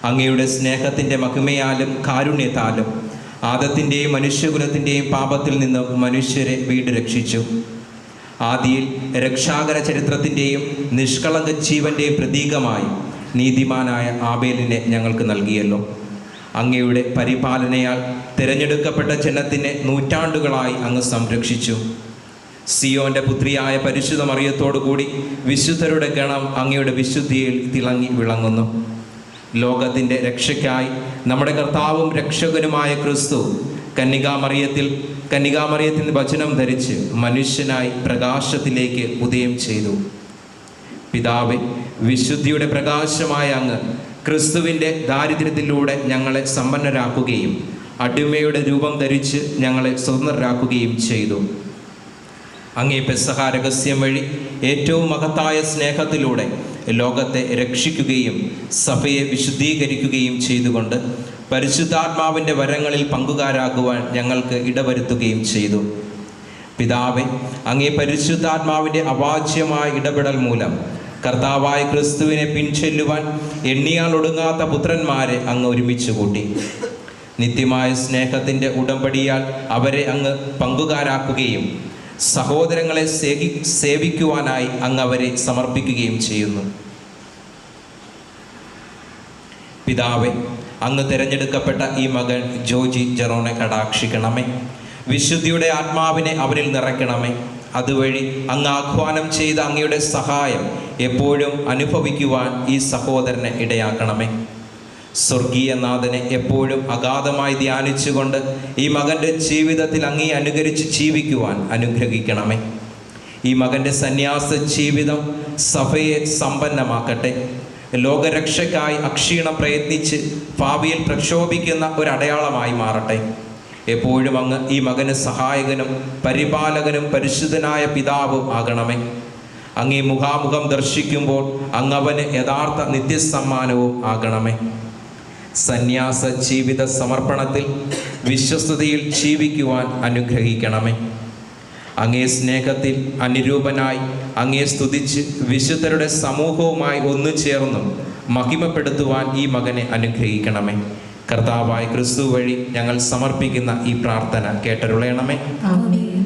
S3: അങ്ങയുടെ സ്നേഹത്തിൻ്റെ മഹിമയാലും കാരുണ്യത്താലും ആദത്തിൻ്റെയും മനുഷ്യകുലത്തിൻ്റെയും പാപത്തിൽ നിന്ന് മനുഷ്യരെ വീട് രക്ഷിച്ചു. ആദിയിൽ രക്ഷാകര ചരിത്രത്തിൻ്റെയും നിഷ്കളങ്ക ജീവൻ്റെയും പ്രതീകമായി നീതിമാനായ ആബേലിനെ ഞങ്ങൾക്ക് നൽകിയല്ലോ. അങ്ങയുടെ പരിപാലനയാൽ തിരഞ്ഞെടുക്കപ്പെട്ട ജനത്തിനെ നൂറ്റാണ്ടുകളായി അങ്ങ് സംരക്ഷിച്ചു. സിയോന്റെ പുത്രിയായ പരിശുദ്ധ മറിയത്തോടുകൂടി വിശുദ്ധരുടെ ഗണം അങ്ങയുടെ വിശുദ്ധിയിൽ തിളങ്ങി വിളങ്ങുന്നു. ലോകത്തിൻ്റെ രക്ഷയ്ക്കായി നമ്മുടെ കർത്താവും രക്ഷകനുമായ ക്രിസ്തു കന്യകാമറിയത്തിൽ വചനം ധരിച്ച് മനുഷ്യനായി പ്രകാശത്തിലേക്ക് ഉദയം ചെയ്തു. പിതാവേ, വിശുദ്ധിയുടെ പ്രകാശമായ അങ്ങ് ക്രിസ്തുവിൻ്റെ ദാരിദ്ര്യത്തിലൂടെ ഞങ്ങളെ സമ്പന്നരാക്കുകയും അടിമയുടെ രൂപം ധരിച്ച് ഞങ്ങളെ സ്വതന്ത്രരാക്കുകയും ചെയ്തു. അങ്ങേ പെസഹ രഹസ്യം വഴി ഏറ്റവും മഹത്തായ സ്നേഹത്തിലൂടെ ലോകത്തെ രക്ഷിക്കുകയും സഭയെ വിശുദ്ധീകരിക്കുകയും ചെയ്തുകൊണ്ട് പരിശുദ്ധാത്മാവിൻ്റെ വരങ്ങളിൽ പങ്കുകാരാകുവാൻ ഞങ്ങൾക്ക് ഇടവരുത്തുകയും ചെയ്തു. പിതാവേ, അങ്ങേ പരിശുദ്ധാത്മാവിൻ്റെ അവാച്യമായ ഇടപെടൽ മൂലം കർത്താവായ ക്രിസ്തുവിനെ പിൻചെല്ലുവാൻ എണ്ണിയാൽ ഒടുങ്ങാത്ത പുത്രന്മാരെ അങ്ങ് ഒരുമിച്ച് കൂട്ടി. നിത്യമായ സ്നേഹത്തിൻ്റെ ഉടമ്പടിയാൽ അവരെ അങ്ങ് പങ്കുകാരാക്കുകയും സഹോദരങ്ങളെ സേവിക്കുവാനായി അങ്ങ് അവരെ സമർപ്പിക്കുകയും ചെയ്യുന്നു. പിതാവേ, അങ്ങ് തിരഞ്ഞെടുക്കപ്പെട്ട ഈ മകൻ ജോജി ജെറോനെ കടാക്ഷിക്കണമേ. വിശുദ്ധിയുടെ ആത്മാവിനെ അവരിൽ നിറയ്ക്കണമേ. അതുവഴി അങ്ങ് ആഹ്വാനം ചെയ്ത അങ്ങയുടെ സഹായം എപ്പോഴും അനുഭവിക്കുവാൻ ഈ സഹോദരനെ ഇടയാക്കണമേ. സ്വർഗീയ നാഥനെ എപ്പോഴും അഗാധമായി ധ്യാനിച്ചുകൊണ്ട് ഈ മകൻ്റെ ജീവിതത്തിൽ അങ്ങേ അനുകരിച്ച് ജീവിക്കുവാൻ അനുഗ്രഹിക്കണമേ. ഈ മകൻ്റെ സന്യാസ ജീവിതം സഭയെ സമ്പന്നമാക്കട്ടെ. ലോകരക്ഷയ്ക്കായി അക്ഷീണം പ്രയത്നിച്ച് ഭാവിയിൽ പ്രക്ഷോഭിക്കുന്ന ഒരടയാളമായി മാറട്ടെ. എപ്പോഴും അങ്ങ് ഈ മകന് സഹായകനും പരിപാലകനും പരിശുദ്ധനായ പിതാവും ആകണമേ. അങ്ങേ മുഖാമുഖം ദർശിക്കുമ്പോൾ അങ്ങവന് യഥാർത്ഥ നിത്യസമ്മാനവും ആകണമേ. സന്യാസ ജീവിത സമർപ്പണത്തിൽ വിശ്വസ്തതയിൽ ജീവിക്കുവാൻ അനുഗ്രഹിക്കണമേ. അങ്ങേ സ്നേഹത്തിൽ അനുരൂപനായി അങ്ങേ സ്തുതിച്ച് വിശുദ്ധരുടെ സമൂഹവുമായി ഒന്നു ചേർന്നും മഹിമപ്പെടുത്തുവാൻ ഈ മകനെ അനുഗ്രഹിക്കണമേ. കർത്താവായ ക്രിസ്തു വഴി ഞങ്ങൾ സമർപ്പിക്കുന്ന ഈ പ്രാർത്ഥന കേട്ടരുളയണമേ.
S5: ആമേൻ.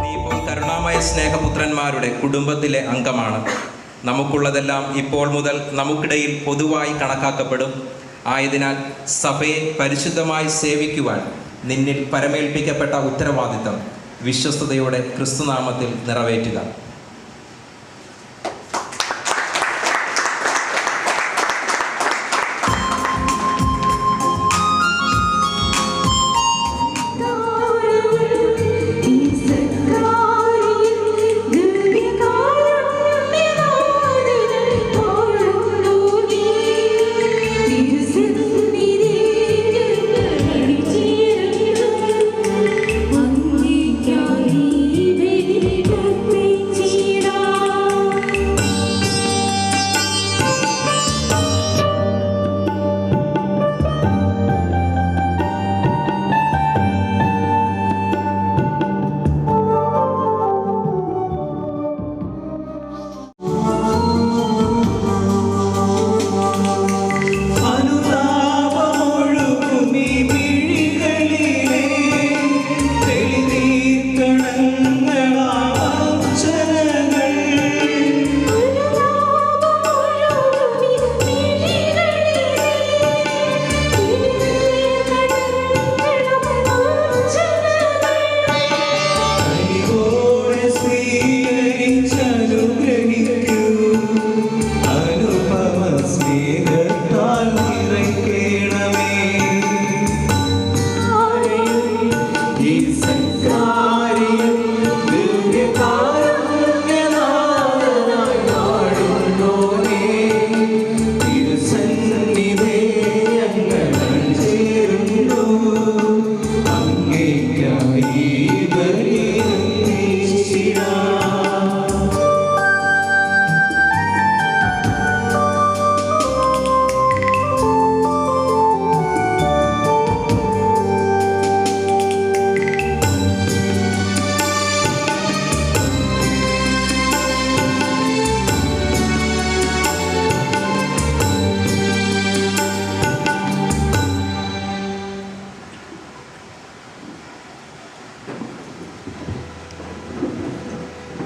S3: നീ ഇപ്പോൾ കരുണാമയ സ്നേഹപുത്രന്മാരുടെ കുടുംബത്തിലെ അംഗമാണ്. നമുക്കുള്ളതെല്ലാം ഇപ്പോൾ മുതൽ നമുക്കിടയിൽ പൊതുവായി കണക്കാക്കപ്പെടും. ആയതിനാൽ സഭയെ പരിശുദ്ധമായി സേവിക്കുവാൻ നിന്നിൽ പരമേൽപ്പിക്കപ്പെട്ട ഉത്തരവാദിത്തം വിശ്വസ്തയോടെ ക്രിസ്തുനാമത്തിൽ നിറവേറ്റുക.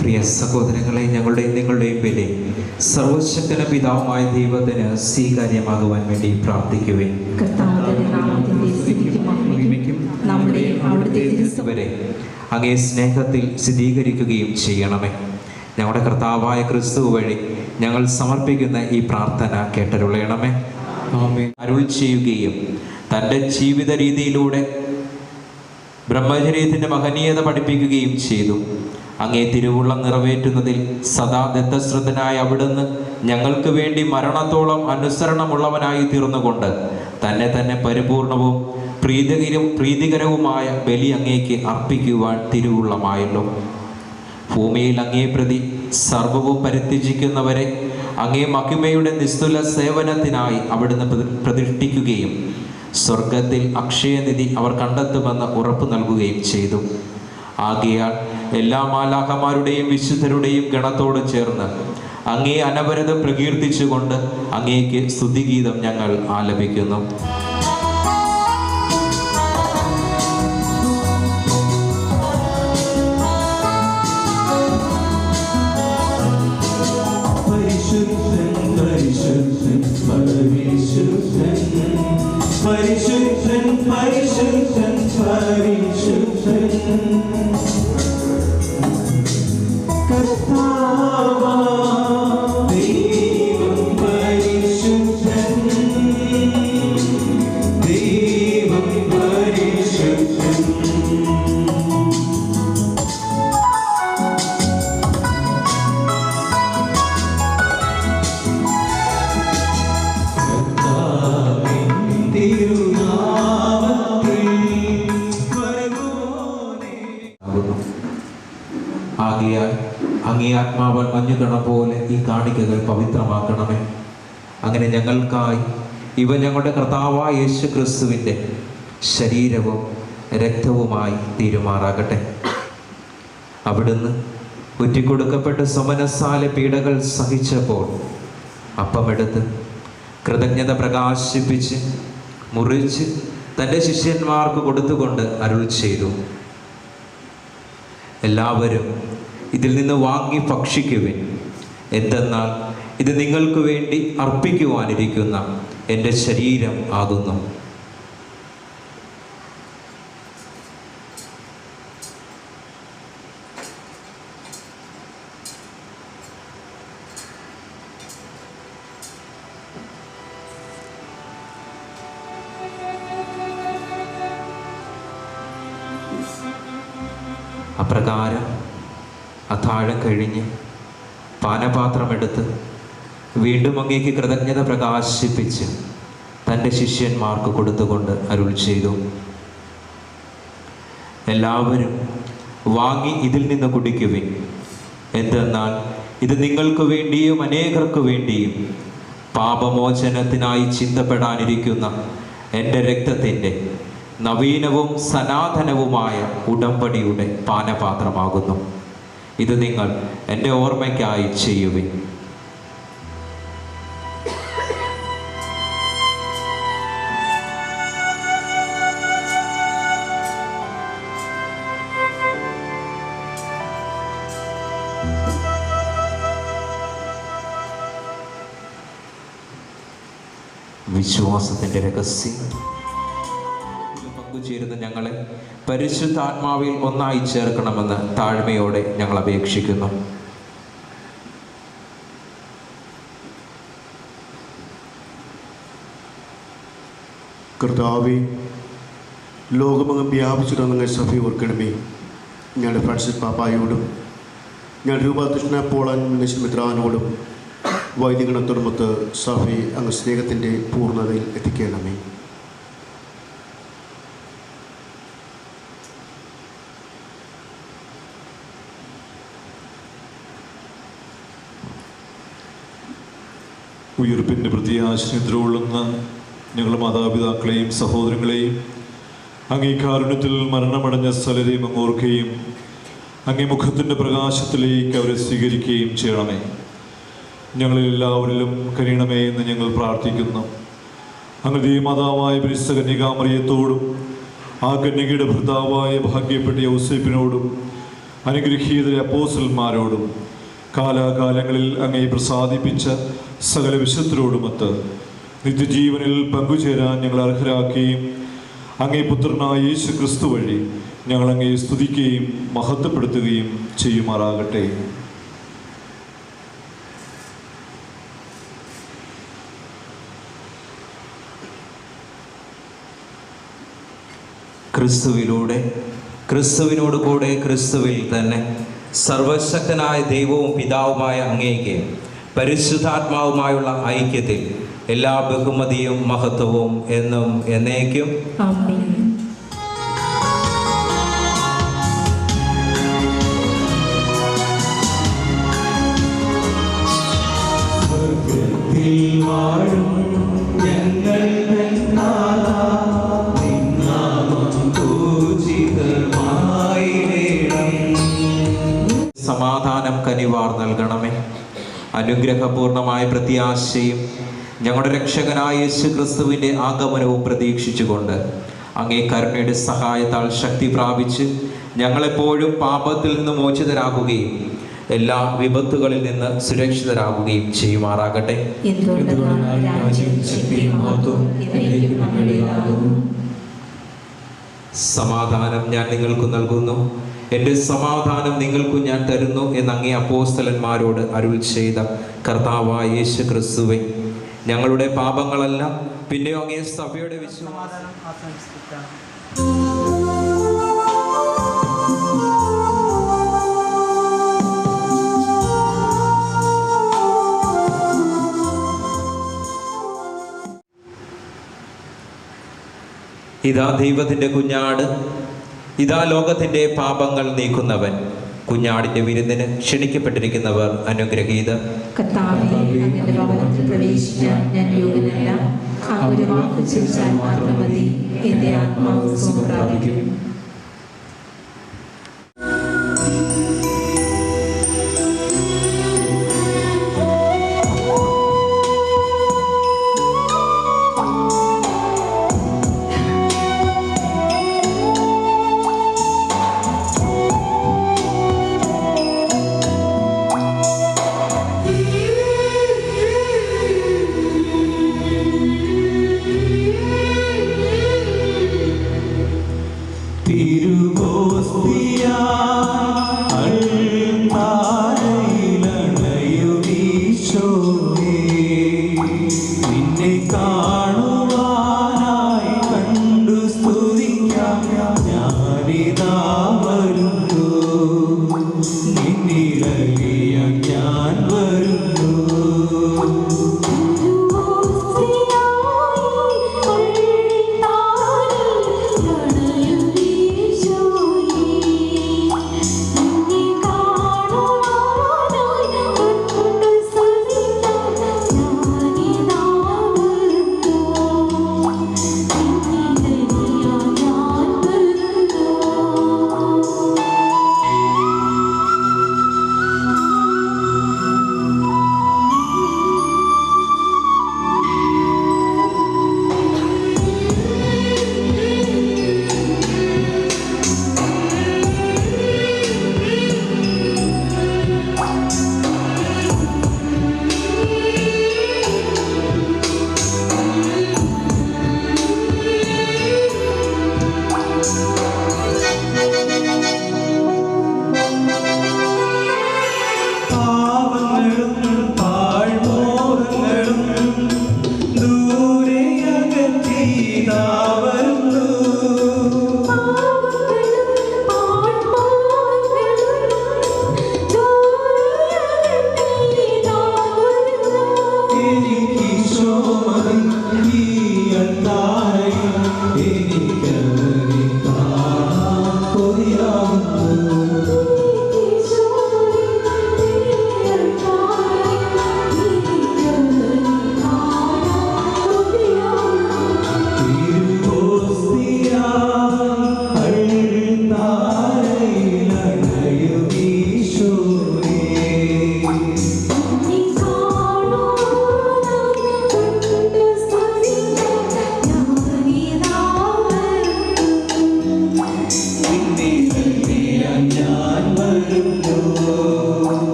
S3: പ്രിയ സഹോദരങ്ങളെ, ഞങ്ങളുടെയും നിങ്ങളുടെയും പേരെ സർവശക്തന പിതാവുമായ ദൈവത്തിന് സ്വീകാര്യമാകുവാൻ വേണ്ടി പ്രാർത്ഥിക്കുവേൻ. വരെ അങ്ങേ സ്നേഹത്തിൽ സ്ഥിരീകരിക്കുകയും ചെയ്യണമേ. ഞങ്ങളുടെ കർത്താവായ ക്രിസ്തു വഴി ഞങ്ങൾ സമർപ്പിക്കുന്ന ഈ പ്രാർത്ഥന കേട്ടരുളയണമേ. അരുൾ ചെയ്യുകയും തൻ്റെ ജീവിത രീതിയിലൂടെ ബ്രഹ്മചര്യത്തിൻ്റെ മഹനീയത പഠിപ്പിക്കുകയും ചെയ്തു. അങ്ങേ തിരുവുള്ളം നിറവേറ്റുന്നതിൽ സദാ ദത്തശ്രദ്ധനായ അവിടുന്ന് ഞങ്ങൾക്ക് വേണ്ടി മരണത്തോളം അനുസരണമുള്ളവനായി തീർന്നുകൊണ്ട് തന്നെ തന്നെ പരിപൂർണവും പ്രീതികരവുമായ ബലി അങ്ങേക്ക് അർപ്പിക്കുവാൻ തിരുവുള്ളമായല്ലോ. ഭൂമിയിൽ അങ്ങേ പ്രതി സർവവും പരിത്യജിക്കുന്നവരെ അങ്ങേ മഹിമയുടെ നിസ്തുല സേവനത്തിനായി അവിടുന്ന് പ്രതിഷ്ഠിക്കുകയും സ്വർഗത്തിൽ അക്ഷയനിധി അവർ കണ്ടെത്തുമെന്ന് ഉറപ്പു നൽകുകയും ചെയ്തു. ആകയാൽ എല്ലാ മാലാഖമാരുടെയും വിശുദ്ധരുടെയും ഗണത്തോട് ചേർന്ന് അങ്ങേ അനവരതം പ്രകീർത്തിച്ചുകൊണ്ട് അങ്ങേക്ക് സ്തുതിഗീതം ഞങ്ങൾ ആലപിക്കുന്നു.
S2: പരിശുദ്ധൻ പരിശുദ്ധൻ പരിശുദ്ധൻ കർത്താവാ ദൈവം പരിശുദ്ധൻ ദൈവം പരിശുദ്ധൻ
S3: ആകയാൽ അങ്ങേ ആത്മാവൻ മഞ്ഞുകണം പോലെ ഈ കാണിക്കകൾ പവിത്രമാക്കണമേ. അങ്ങനെ ഞങ്ങൾക്കായി ഇവ ഞങ്ങളുടെ കർത്താവായ യേശു ക്രിസ്തുവിൻ്റെ ശരീരവും രക്തവുമായി തീരുമാറാകട്ടെ. അവിടുന്ന് ഒറ്റിക്കൊടുക്കപ്പെട്ട് സുമനസ്സാലെ പീഡകൾ സഹിച്ചപ്പോൾ അപ്പമെടുത്ത് കൃതജ്ഞത പ്രകാശിപ്പിച്ച് മുറിച്ച് തൻ്റെ ശിഷ്യന്മാർക്ക് കൊടുത്തുകൊണ്ട് അരുൾ ചെയ്തു, എല്ലാവരും ഇതിൽ നിന്ന് വാങ്ങി ഭക്ഷിക്കുവിൻ. എന്തെന്നാൽ ഇത് നിങ്ങൾക്ക് വേണ്ടി അർപ്പിക്കുവാനിരിക്കുന്ന എൻ്റെ ശരീരം ആകുന്നു. അപ്രകാരം അത്താഴം കഴിഞ്ഞ് പാനപാത്രമെടുത്ത് വീണ്ടും അങ്ങേക്ക് കൃതജ്ഞത പ്രകാശിപ്പിച്ച് തൻ്റെ ശിഷ്യന്മാർക്ക് കൊടുത്തുകൊണ്ട് അരുൾ ചെയ്തു, എല്ലാവരും വാങ്ങി ഇതിൽ നിന്ന് കുടിക്കുവിൻ. എന്തെന്നാൽ ഇത് നിങ്ങൾക്ക് വേണ്ടിയും അനേകർക്ക് വേണ്ടിയും പാപമോചനത്തിനായി ചിന്തപ്പെടാനിരിക്കുന്ന എൻ്റെ രക്തത്തിൻ്റെ നവീനവും സനാതനവുമായ ഉടമ്പടിയുടെ പാനപാത്രമാകുന്നു. ഇത് നിങ്ങൾ എൻ്റെ ഓർമ്മയ്ക്കായി ചെയ്യുവിൻ. വിശ്വാസത്തിൻ്റെ രഹസ്യം പങ്കുചേരുന്ന ഞങ്ങളെ പരിശുദ്ധാത്മാവിൽ ഒന്നായി ചേർക്കണമെന്ന് താഴ്മയോടെ ഞങ്ങൾ അപേക്ഷിക്കുന്നു.
S11: കർത്താവേ, ലോകമെങ്ങും വ്യാപിച്ചിരുന്ന സഭ ഓർക്കണമേ. ഞങ്ങളുടെ ഫ്രാൻസിസ് പാപ്പായോടും ഞങ്ങളുടെ രൂപാധ്യക്ഷനായ പോളൻ മിത്രാനോടും വൈദികണത്തോടുമൊത്ത് സഭയെ അങ്ങ് സ്നേഹത്തിൻ്റെ പൂർണ്ണതയിൽ എത്തിക്കണമേ.
S12: ഉയർപ്പിൻ്റെ പ്രത്യാശനിദ്രകൊള്ളുന്ന ഞങ്ങളുടെ മാതാപിതാക്കളെയും സഹോദരങ്ങളെയും അങ്ങേ കാരുണ്യത്തിൽ മരണമടഞ്ഞ സ്ഥലരെയും അങ്ങോർക്കുകയും അങ്ങേ മുഖത്തിൻ്റെ പ്രകാശത്തിലേക്ക് അവരെ സ്വീകരിക്കുകയും ചെയ്യണമേ. ഞങ്ങളിൽ എല്ലാവരിലും കനിയണമേ എന്ന് ഞങ്ങൾ പ്രാർത്ഥിക്കുന്നു. അങ്ങ് ദേവമാതാവായ പരിശുദ്ധ കന്യകാമറിയത്തോടും ആ കന്യകയുടെ ഭർത്താവായ ഭാഗ്യപ്പെട്ട യൗസേപ്പിനോടും അനുഗ്രഹീതരെ അപ്പോസ്തലന്മാരോടും കാലാകാലങ്ങളിൽ അങ്ങേ പ്രസാദിപ്പിച്ച സകല വിശുദ്ധരോടുമൊത്ത് നിത്യജീവനിൽ പങ്കുചേരാൻ ഞങ്ങൾ അർഹരാക്കുകയും അങ്ങേ പുത്രനായ യേശു ക്രിസ്തു വഴി ഞങ്ങൾ അങ്ങേ സ്തുതിക്കുകയും മഹത്വപ്പെടുത്തുകയും ചെയ്യുമാറാകട്ടെ.
S3: ക്രിസ്തുവിലൂടെ, ക്രിസ്തുവിനോട് കൂടെ, ക്രിസ്തുവിൽ തന്നെ സർവശക്തനായ ദൈവവും പിതാവുമായ അങ്ങേക്ക് പരിശുദ്ധാത്മാവുമായുള്ള ഐക്യത്തിൽ എല്ലാ ബഹുമതിയും മഹത്വവും എന്നും എന്നേക്കും.
S5: ആമേൻ.
S2: വാഴും ഞങ്ങൾ
S3: സമാധാനം കനിവാർ നൽകണമേ. അനുഗ്രഹപൂർണമായ പ്രത്യാശയും ഞങ്ങളുടെ രക്ഷകനായ യേശു ക്രിസ്തുവിൻ്റെ ആഗമനവും പ്രതീക്ഷിച്ചുകൊണ്ട് അങ്ങേ കരുണയുടെ സഹായത്താൽ ശക്തി പ്രാപിച്ച് ഞങ്ങളെപ്പോഴും പാപത്തിൽ നിന്ന് മോചിതരാകുകയും എല്ലാ വിപത്തുകളിൽ നിന്ന് സുരക്ഷിതരാകുകയും ചെയ്യുമാറാകട്ടെ. സമാധാനം ഞാൻ നിങ്ങൾക്ക് നൽകുന്നു, എൻ്റെ സമാധാനം നിങ്ങൾക്ക് ഞാൻ തരുന്നു എന്ന് അങ്ങേ അപ്പോസ്തലന്മാരോട് അരുൾ ചെയ്ത കർത്താവായ യേശു ക്രിസ്തുവേ, ഞങ്ങളുടെ പാപങ്ങളല്ല പിന്നെ അങ്ങേ സഭയുടെ വിശ്വാസം ഇതാ ദൈവത്തിൻ്റെ കുഞ്ഞാട്, ഇതാ ലോകത്തിൻ്റെ പാപങ്ങൾ നീക്കുന്നവൻ. കുഞ്ഞാടിൻ്റെ വിരുന്നിന് ക്ഷണിക്കപ്പെട്ടിരിക്കുന്നവർ അനുഗ്രഹീത.
S5: കർത്താവേ, അങ്ങയുടെ ഭവനത്തിൽ പ്രവേശിക്കാൻ ഞാൻ യോഗ്യനല്ല. ഒരു വാക്ക് ചോദിച്ചാൽ മാത്രം മതി, എൻ്റെ ആത്മാവ് സുഖം പ്രാപിക്കും.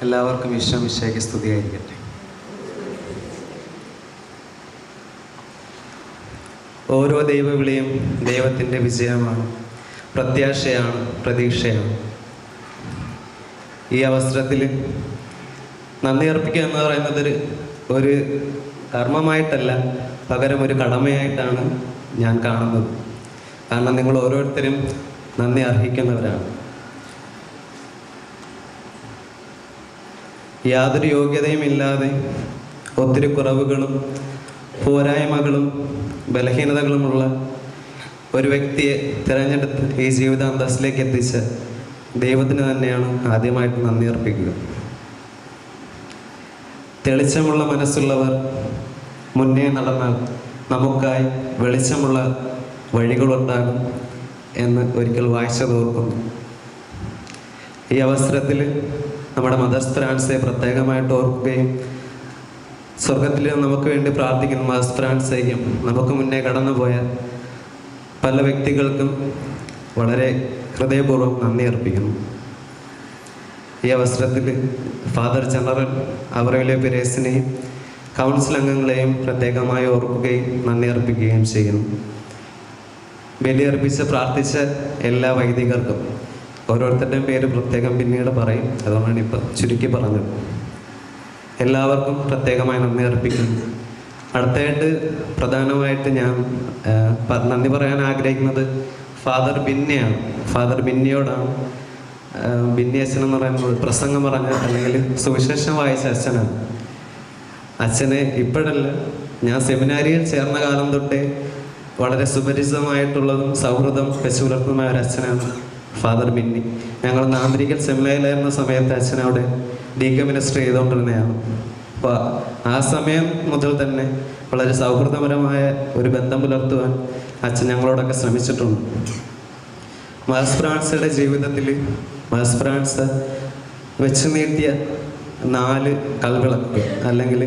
S10: എല്ലാവർക്കും ഈശോമിശിഹായ്ക്ക് സ്തുതിയായിരിക്കട്ടെ. ഓരോ ദൈവവിളിയും ദൈവത്തിൻ്റെ വിജയമാണ്, പ്രത്യാശയാണ്, പ്രതീക്ഷയാണ്. ഈ അവസരത്തിൽ നന്ദി അർപ്പിക്കുക എന്ന് പറയുന്നത് ഒരു കർമ്മമായിട്ടല്ല, പകരം ഒരു കടമയായിട്ടാണ് ഞാൻ കാണുന്നത്. കാരണം നിങ്ങൾ ഓരോരുത്തരും നന്ദി അർഹിക്കുന്നവരാണ്. യാതൊരു യോഗ്യതയും ഇല്ലാതെ ഒത്തിരി കുറവുകളും പോരായ്മകളും ബലഹീനതകളുമുള്ള ഒരു വ്യക്തിയെ തിരഞ്ഞെടുത്ത് ഈ ജീവിതാന്തസ്സിലേക്ക് എത്തിച്ച ദൈവത്തിന് തന്നെയാണ് ആദ്യമായിട്ട് നന്ദി അർപ്പിക്കുക. തെളിച്ചമുള്ള മനസ്സുള്ളവർ മുന്നേ നടന്നാൽ നമുക്കായി വെളിച്ചമുള്ള വഴികളുണ്ടാകും എന്ന് ഒരിക്കൽ വായിച്ചത് ഓർക്കുന്നു. ഈ അവസരത്തിൽ നമ്മുടെ മദർസ് ഫ്രാൻസെ പ്രത്യേകമായിട്ട് ഓർക്കുകയും സ്വർഗത്തിൽ നമുക്ക് വേണ്ടി പ്രാർത്ഥിക്കുന്ന മദർസ് ഫ്രാൻസേക്കും നമുക്ക് മുന്നേ കടന്നുപോയ പല വ്യക്തികൾക്കും വളരെ ഹൃദയപൂർവ്വം നന്ദി അർപ്പിക്കുന്നു. ഈ അവസരത്തിൽ ഫാദർ ജനറൽ അവറേലിയോ പെരേസിനെയും കൗൺസിൽ അംഗങ്ങളെയും പ്രത്യേകമായി ഓർക്കുകയും നന്ദി അർപ്പിക്കുകയും ചെയ്യുന്നു. ബലിയർപ്പിച്ച് പ്രാർത്ഥിച്ച എല്ലാ വൈദികർക്കും ഓരോരുത്തരുടെയും പേര് പ്രത്യേകം പിന്നീട് പറയും, അതുകൊണ്ടാണ് ഇപ്പം ചുരുക്കി പറഞ്ഞത്. എല്ലാവർക്കും പ്രത്യേകമായി നന്ദി അർപ്പിക്കുന്നു. അടുത്തായിട്ട് പ്രധാനമായിട്ട് ഞാൻ നന്ദി പറയാൻ ആഗ്രഹിക്കുന്നത് ഫാദർ ബിന്നെയാണ്. ഫാദർ ബിന്നിയോടാണ്. ബിന്നി അച്ഛൻ എന്ന് പറയുന്നത് പ്രസംഗം പറഞ്ഞ അല്ലെങ്കിൽ സുവിശേഷം വായിച്ച അച്ഛനാണ്. അച്ഛനെ ഇപ്പോഴല്ല, ഞാൻ സെമിനാരിയിൽ ചേർന്ന കാലം തൊട്ടേ വളരെ സുപരിചിതമായിട്ടുള്ളതും സൗഹൃദം വെച്ച് പുലർത്തുന്ന ഒരു അച്ഛനാണ് ഫാദർ ബിന്നി. ഞങ്ങൾ നാന്തിരിക്കൽ സെമിനാരിലായിരുന്ന സമയത്ത് അച്ഛൻ അവിടെ ഡീക്കൻ മിനിസ്റ്റർ ചെയ്തുകൊണ്ടിരുന്നതാണ്. അപ്പോൾ ആ സമയം മുതൽ തന്നെ വളരെ സൗഹൃദപരമായ ഒരു ബന്ധം പുലർത്തുവാൻ അച്ഛൻ ഞങ്ങളോടൊക്കെ ശ്രമിച്ചിട്ടുണ്ട്. മദർസ് ഫ്രാൻസയുടെ ജീവിതത്തിൽ മദർസ് ഫ്രാൻസ് വെച്ച് നീട്ടിയ 4 കൽവിളക്കുകൾ അല്ലെങ്കിൽ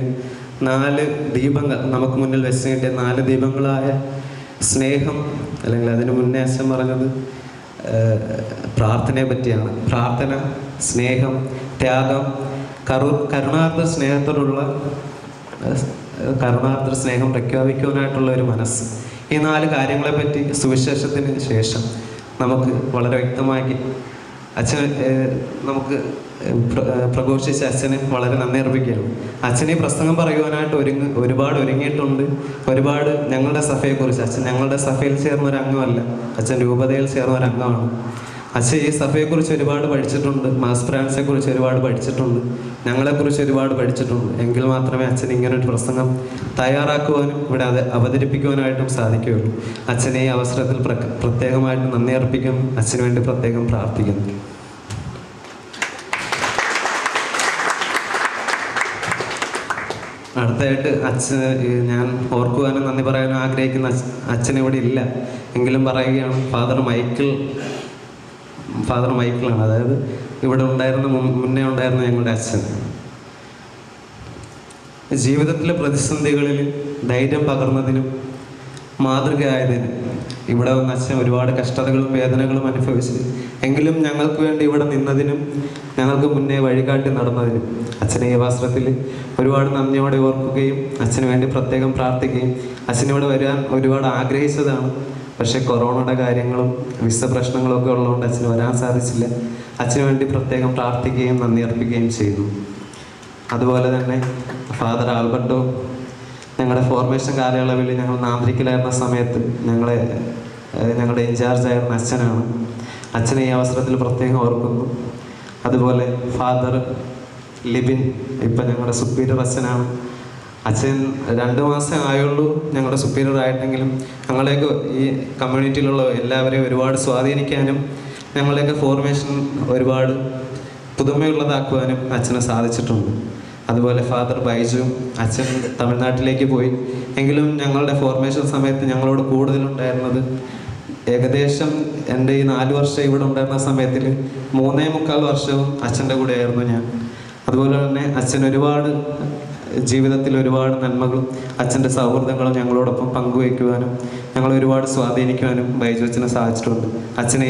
S10: 4 ദീപങ്ങൾ, നമുക്ക് മുന്നിൽ വെച്ച് നീട്ടിയ 4 ദീപങ്ങളായ സ്നേഹം, അല്ലെങ്കിൽ അതിന് മുന്നേ അച്ഛൻ പറഞ്ഞത് പ്രാർത്ഥനയെ പറ്റിയാണ്. പ്രാർത്ഥന, സ്നേഹം, ത്യാഗം, കരുണാർദ്ര സ്നേഹം പ്രഖ്യാപിക്കുവാനായിട്ടുള്ള ഒരു മനസ്സ്. ഈ 4 കാര്യങ്ങളെപ്പറ്റി സുവിശേഷത്തിന് ശേഷം നമുക്ക് വളരെ വ്യക്തമാക്കി അച്ഛൻ നമുക്ക് പ്രഘോഷിച്ച അച്ഛന് വളരെ നന്ദി അർപ്പിക്കുകയാണ്. അച്ഛൻ ഈ പ്രസംഗം പറയുവാനായിട്ട് ഒരുപാട് ഒരുങ്ങിയിട്ടുണ്ട്. ഒരുപാട് ഞങ്ങളുടെ സഭയെക്കുറിച്ച്, അച്ഛൻ ഞങ്ങളുടെ സഭയിൽ ചേർന്ന ഒരു അംഗമല്ല, അച്ഛൻ രൂപതയിൽ ചേർന്ന ഒരു അംഗമാണ്. അച്ഛൻ ഈ സഭയെക്കുറിച്ച് ഒരുപാട് പഠിച്ചിട്ടുണ്ട്, മദർസ് ഫ്രാൻസെക്കുറിച്ച് ഒരുപാട് പഠിച്ചിട്ടുണ്ട്, ഞങ്ങളെക്കുറിച്ച് ഒരുപാട് പഠിച്ചിട്ടുണ്ട്. എങ്കിൽ മാത്രമേ അച്ഛൻ ഇങ്ങനൊരു പ്രസംഗം തയ്യാറാക്കുവാനും ഇവിടെ അത് അവതരിപ്പിക്കുവാനായിട്ടും സാധിക്കുകയുള്ളൂ. അച്ഛനെ ഈ അവസരത്തിൽ പ്രത്യേകമായിട്ട് നന്ദി അർപ്പിക്കുന്നു. അച്ഛന് വേണ്ടി പ്രത്യേകം പ്രാർത്ഥിക്കുന്നു. അടുത്തായിട്ട് ഞാൻ ഓർക്കുവാനും നന്ദി പറയാനും ആഗ്രഹിക്കുന്ന അച്ഛനിവിടെ ഇല്ല, എങ്കിലും പറയുകയാണ് ഫാദർ മൈക്കിളാണ്. അതായത് ഇവിടെ ഉണ്ടായിരുന്ന മുന്നേ ഉണ്ടായിരുന്ന ഞങ്ങളുടെ അച്ഛൻ. ജീവിതത്തിലെ പ്രതിസന്ധികളിൽ ധൈര്യം പകർന്നതിനും മാതൃകയായതിനും ഇവിടെ വന്ന അച്ഛൻ ഒരുപാട് കഷ്ടതകളും വേദനകളും അനുഭവിച്ച്, എങ്കിലും ഞങ്ങൾക്ക് വേണ്ടി ഇവിടെ നിന്നതിനും ഞങ്ങൾക്ക് മുന്നേ വഴികാട്ടി നടന്നതിനും അച്ഛനെ ഈ അവസരത്തിൽ ഒരുപാട് നന്ദിയോടെ ഓർക്കുകയും അച്ഛന് വേണ്ടി പ്രത്യേകം പ്രാർത്ഥിക്കുകയും, അച്ഛനിവിടെ വരാൻ ഒരുപാട് ആഗ്രഹിച്ചതാണ്. പക്ഷേ കൊറോണയുടെ കാര്യങ്ങളും വിസ പ്രശ്നങ്ങളൊക്കെ ഉള്ളതുകൊണ്ട് അച്ഛന് വരാൻ സാധിച്ചില്ല. അച്ഛന് വേണ്ടി പ്രത്യേകം പ്രാർത്ഥിക്കുകയും നന്ദി അർപ്പിക്കുകയും ചെയ്തു. അതുപോലെ തന്നെ ഫാദർ ആൽബർട്ടോ ഞങ്ങളുടെ ഫോർമേഷൻ കാലയളവിൽ ഞങ്ങൾ നാന്തിരിക്കലായിരുന്ന സമയത്ത് ഞങ്ങളുടെ ഇൻചാർജ് ആയിരുന്ന അച്ഛനാണ്. അച്ഛനെ ഈ അവസരത്തിൽ പ്രത്യേകം ഓർക്കുന്നു. അതുപോലെ ഫാദർ ലിബിൻ ഇപ്പം ഞങ്ങളുടെ സുപ്പീരിയർ അച്ഛനാണ്. അച്ഛൻ 2 മാസം ആയുള്ളൂ ഞങ്ങളുടെ സുപ്പീരിയർ ആയിട്ടെങ്കിലും ഞങ്ങളെയൊക്കെ ഈ കമ്മ്യൂണിറ്റിയിലുള്ള എല്ലാവരെയും ഒരുപാട് സ്വാധീനിക്കാനും ഞങ്ങളുടെയൊക്കെ ഫോർമേഷൻ ഒരുപാട് പുതുമയുള്ളതാക്കുവാനും അച്ഛന് സാധിച്ചിട്ടുണ്ട്. അതുപോലെ ഫാദർ ബൈജു അച്ഛൻ തമിഴ്നാട്ടിലേക്ക് പോയി, എങ്കിലും ഞങ്ങളുടെ ഫോർമേഷൻ സമയത്ത് ഞങ്ങളോട് കൂടുതലുണ്ടായിരുന്നത് ഏകദേശം എൻ്റെ ഈ 4 വർഷം ഇവിടെ ഉണ്ടായിരുന്ന സമയത്തിൽ 3.25 വർഷവും അച്ഛൻ്റെ കൂടെയായിരുന്നു ഞാൻ. അതുപോലെ തന്നെ അച്ഛൻ ഒരുപാട് ജീവിതത്തിൽ ഒരുപാട് നന്മകളും അച്ഛൻ്റെ സൗഹൃദങ്ങളും ഞങ്ങളോടൊപ്പം പങ്കുവയ്ക്കുവാനും ഞങ്ങൾ ഒരുപാട് സ്വാധീനിക്കുവാനും ബൈജു അച്ഛനെ സാധിച്ചിട്ടുണ്ട്. അച്ഛനെ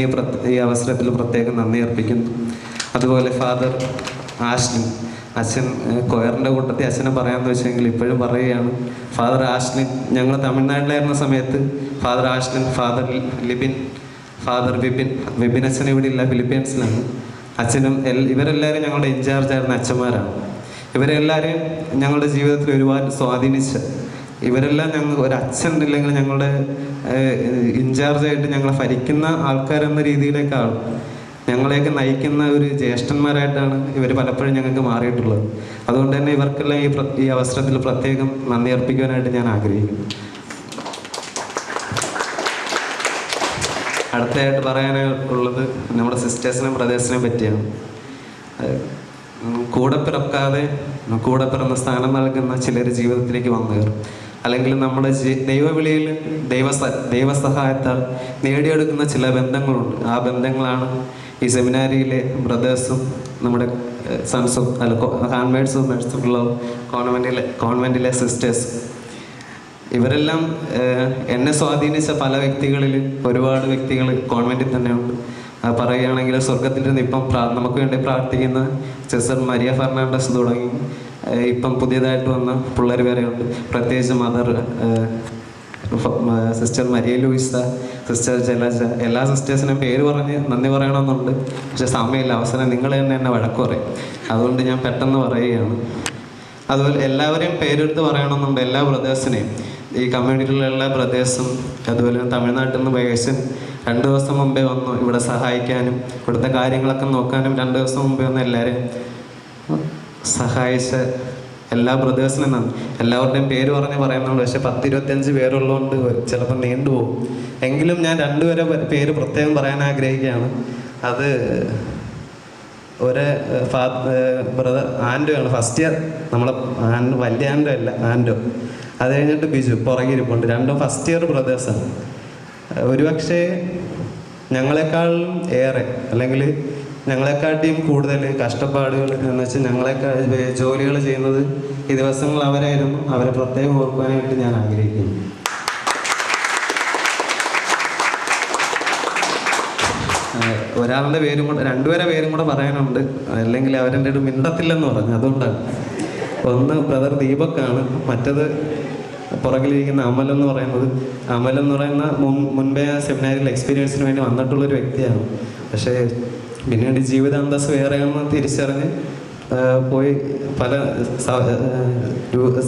S10: ഈ അവസരത്തിൽ പ്രത്യേകം നന്ദി അർപ്പിക്കുന്നു. അതുപോലെ ഫാദർ ആഷ്ലിൻ. അച്ഛൻ കൊയറിൻ്റെ കൂട്ടത്തിൽ അച്ഛനെ പറയാമെന്ന് വെച്ചെങ്കിൽ ഇപ്പോഴും പറയുകയാണ്. ഫാദർ ആഷ്ലിൻ, ഞങ്ങൾ തമിഴ്നാട്ടിലായിരുന്ന സമയത്ത് father Ashlin, father Libin, father Vipin അച്ഛൻ ഇവിടെ ഇല്ല, ഫിലിപ്പീൻസിലാണ്. അച്ഛനും ഇവരെല്ലാവരും ഞങ്ങളുടെ ഇൻചാർജായിരുന്ന അച്ഛന്മാരാണ്. ഇവരെല്ലാവരെയും ഞങ്ങളുടെ ജീവിതത്തിൽ ഒരുപാട് സ്വാധീനിച്ച ഇവരെല്ലാം ഞങ്ങൾ ഒരു അച്ഛൻ ഇല്ലെങ്കിൽ ഞങ്ങളുടെ ഇൻചാർജായിട്ട് ഞങ്ങളെ ഭരിക്കുന്ന ആൾക്കാരെന്ന രീതിയിലേക്കാണ് ഞങ്ങളെയൊക്കെ നയിക്കുന്ന ഒരു ജ്യേഷ്ഠന്മാരായിട്ടാണ് ഇവർ പലപ്പോഴും ഞങ്ങൾക്ക് മാറിയിട്ടുള്ളത്. അതുകൊണ്ട് തന്നെ ഇവർക്കെല്ലാം ഈ അവസരത്തിൽ പ്രത്യേകം നന്ദി അർപ്പിക്കുവാനായിട്ട് ഞാൻ ആഗ്രഹിക്കുന്നു. അടുത്തതായിട്ട് പറയാനുള്ളത് നമ്മുടെ സിസ്റ്റേഴ്സിനെയും ബ്രദേഴ്സിനെയും പറ്റിയാണ്. കൂടെ പിറക്കാതെ കൂടെ പിറന്ന സ്ഥാനം നൽകുന്ന ചിലർ ജീവിതത്തിലേക്ക് വന്നു കയറും. അല്ലെങ്കിൽ നമ്മുടെ ദൈവവിളിയിൽ ദൈവസഹായത്താൽ നേടിയെടുക്കുന്ന ചില ബന്ധങ്ങളുണ്ട്. ആ ബന്ധങ്ങളാണ് ഈ സെമിനാരിയിലെ ബ്രദേഴ്സും നമ്മുടെ സൺസും ഹാൻഡ്മെയ്ഡ്സും മെഴ്സിഫുൾ കോൺവെൻറ്റിലെ സിസ്റ്റേഴ്സും. ഇവരെല്ലാം എന്നെ സ്വാധീനിച്ച പല വ്യക്തികളിൽ ഒരുപാട് വ്യക്തികൾ കോൺവെൻറ്റിൽ തന്നെയുണ്ട്. പറയുകയാണെങ്കിൽ സ്വർഗത്തിലിരുന്ന് ഇപ്പം നമുക്ക് വേണ്ടി പ്രാർത്ഥിക്കുന്ന സിസ്റ്റർ മരിയ ഫെർണാണ്ടസ് തുടങ്ങി ഇപ്പം പുതിയതായിട്ട് വന്ന പിള്ളേർ വരെയുണ്ട്. പ്രത്യേകിച്ച് mother sister Maria Louisa, sister Jalaja, എല്ലാ സിസ്റ്റേഴ്സിനും പേര് പറഞ്ഞ് നന്ദി പറയണമെന്നുണ്ട്. പക്ഷെ സമയമില്ല, അവസരം നിങ്ങൾ തന്നെ എന്നെ വഴക്ക് പറയും. അതുകൊണ്ട് ഞാൻ പെട്ടെന്ന് പറയുകയാണ്. അതുപോലെ എല്ലാവരെയും പേരെടുത്ത് പറയണമെന്നുണ്ട്. എല്ലാ ബ്രദേഴ്സിനെയും, ഈ കമ്മ്യൂണിറ്റിയിലുള്ള എല്ലാ ബ്രദേഴ്സും, അതുപോലെ തമിഴ്നാട്ടിൽ നിന്ന് വയസ്സൻ 2 ദിവസം മുമ്പേ വന്നു ഇവിടെ സഹായിക്കാനും ഇവിടുത്തെ കാര്യങ്ങളൊക്കെ നോക്കാനും 2 ദിവസം മുമ്പേ വന്ന് എല്ലാവരെയും സഹായിച്ച എല്ലാ ബ്രദേഴ്സിനും നന്ദി. എല്ലാവരുടെയും പേര് പറഞ്ഞ് പറയുന്നുണ്ട്. പക്ഷെ 10-25 പേരുള്ളതുകൊണ്ട് ചിലപ്പോൾ നീണ്ടുപോകും. എങ്കിലും ഞാൻ 2 പേര് പ്രത്യേകം പറയാൻ ആഗ്രഹിക്കുകയാണ്. അത് ബ്രദർ ആൻഡോ ആണ്, ഫസ്റ്റ് ഇയർ. നമ്മളെ വലിയ ആൻഡോ അല്ല, ആൻഡോ. അത് കഴിഞ്ഞിട്ട് ബിജു പുറകിരിപ്പുണ്ട്. 2 ഫസ്റ്റ് ഇയർ ബ്രദേഴ്സാണ്. ഒരുപക്ഷെ ഞങ്ങളെക്കാളും ഏറെ അല്ലെങ്കിൽ ഞങ്ങളെക്കാട്ടിയും കൂടുതൽ കഷ്ടപ്പാടുകൾ എന്ന് വെച്ചാൽ ഞങ്ങളെക്കാൾ ജോലികൾ ചെയ്യുന്നത് ഈ ദിവസങ്ങൾ അവരായിരുന്നു. അവരെ പ്രത്യേകം ഓർക്കുവാനായിട്ട് ഞാൻ ആഗ്രഹിക്കുന്നു. ഒരാളുടെ പേരും കൂടെ 2 പേരെ പേരും കൂടെ പറയാനുണ്ട്, അല്ലെങ്കിൽ അവരെൻ്റെ ഒരു മിണ്ടത്തില്ലെന്ന് പറഞ്ഞു. അതുകൊണ്ടാണ്. ഒന്ന് ബ്രദർ ദീപക്കാണ്, മറ്റത് പുറകിലിരിക്കുന്ന അമൽ എന്ന് പറയുന്ന മുൻപേ സെമിനാരിൽ എക്സ്പീരിയൻസിന് വേണ്ടി വന്നിട്ടുള്ളൊരു വ്യക്തിയാണ്. പക്ഷേ പിന്നീട് ജീവിതാന്തസ് വേറെയാണെന്ന് തിരിച്ചറിഞ്ഞ് പോയി പല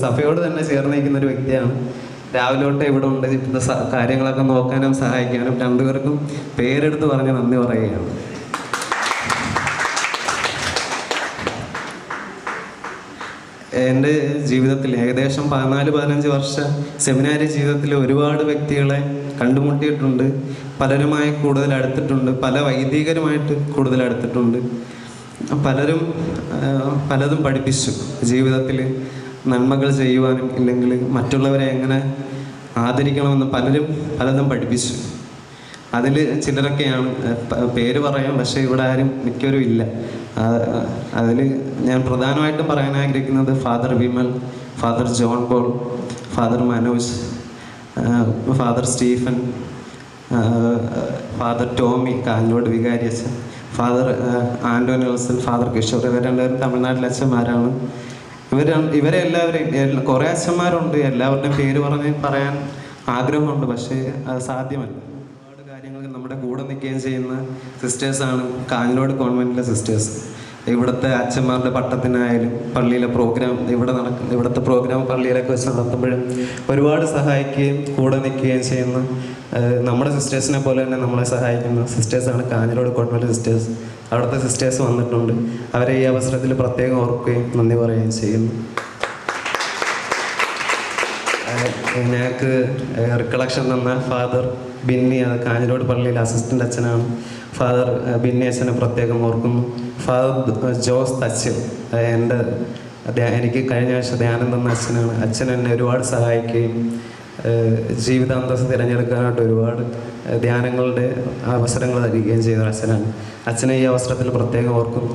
S10: സഭയോട് തന്നെ ചേർന്ന് നിൽക്കുന്ന ഒരു വ്യക്തിയാണ്. രാവിലെ തൊട്ട് ഇവിടെ ഉണ്ട്, ഇപ്പോഴത്തെ കാര്യങ്ങളൊക്കെ നോക്കാനും സഹായിക്കാനും 2 പേർക്കും പേരെടുത്ത് പറഞ്ഞ് നന്ദി പറയുകയാണ്. എൻ്റെ ജീവിതത്തിൽ ഏകദേശം 14-15 വർഷം സെമിനാരി ജീവിതത്തിൽ ഒരുപാട് വ്യക്തികളെ കണ്ടുമുട്ടിയിട്ടുണ്ട്. പലരുമായി കൂടുതൽ അടുത്തിട്ടുണ്ട്, പല വൈദികരുമായിട്ട് കൂടുതൽ അടുത്തിട്ടുണ്ട്. പലതും പഠിപ്പിച്ചു. ജീവിതത്തിൽ നന്മകൾ ചെയ്യുവാനും ഇല്ലെങ്കിൽ മറ്റുള്ളവരെ എങ്ങനെ ആദരിക്കണമെന്ന് പലതും പഠിപ്പിച്ചു. അതിൽ ചിലരൊക്കെയാണ് പേര് പറയാം, പക്ഷേ ഇവിടെ ആരും മിക്കവരും ഇല്ല. അതിൽ ഞാൻ പ്രധാനമായിട്ടും പറയാൻ ആഗ്രഹിക്കുന്നത് father Vimal, father John Paul, father Manoj, father Stephen, father Tomy Kanjod വികാരി അച്ഛൻ, father Ando Nelson, father Kishore. ഇവരെല്ലാവരും തമിഴ്നാട്ടിലെ അച്ഛന്മാരാണ്. ഇവരെ എല്ലാവരെയും കുറേ അച്ഛന്മാരുണ്ട്. എല്ലാവരുടെയും പേര് പറയാൻ ആഗ്രഹമുണ്ട്, പക്ഷേ അത് സാധ്യമല്ല. ഒരുപാട് കാര്യങ്ങൾ നമ്മുടെ കൂടെ നിൽക്കുകയും ചെയ്യുന്ന സിസ്റ്റേഴ്സാണ് കാഞ്ഞോട് കോൺവെൻറ്റിലെ സിസ്റ്റേഴ്സ്. ഇവിടുത്തെ അച്ഛന്മാരുടെ പട്ടത്തിനായാലും പള്ളിയിലെ പ്രോഗ്രാം ഇവിടുത്തെ പ്രോഗ്രാം പള്ളിയിലൊക്കെ വെച്ച് നടത്തുമ്പോഴും ഒരുപാട് സഹായിക്കുകയും കൂടെ നിൽക്കുകയും ചെയ്യുന്ന നമ്മുടെ സിസ്റ്റേഴ്സിനെ പോലെ തന്നെ നമ്മളെ സഹായിക്കുന്ന സിസ്റ്റേഴ്സാണ് കാഞ്ഞിരോട് കോൺവെൻറ്റ് സിസ്റ്റേഴ്സ്. അവിടുത്തെ സിസ്റ്റേഴ്സ് വന്നിട്ടുണ്ട്. അവരെ ഈ അവസരത്തിൽ പ്രത്യേകം ഓർക്കുകയും നന്ദി പറയുകയും ചെയ്യുന്നു. ഞങ്ങൾക്ക് റിക്കളക്ഷൻ തന്ന ഫാദർ ബിന്നി, അത് കാഞ്ഞിരോട് പള്ളിയിലെ അസിസ്റ്റൻ്റ് അച്ഛനാണ്. ഫാദർ ബിന്നി അച്ഛനെ പ്രത്യേകം ഓർക്കുന്നു. ഫാദർ ജോസ് തച്ചിൽ, എനിക്ക് കഴിഞ്ഞ ആഴ്ച ധ്യാനം തന്ന അച്ഛനാണ്. അച്ഛൻ എന്നെ ഒരുപാട് സഹായിക്കുകയും ജീവിതാന്തസ് തിരഞ്ഞെടുക്കാനായിട്ട് ഒരുപാട് ധ്യാനങ്ങളുടെ അവസരങ്ങൾ നൽകുകയും ചെയ്ത അച്ഛനാണ്. അച്ഛനെ ഈ അവസരത്തിൽ പ്രത്യേകം ഓർക്കുന്നു.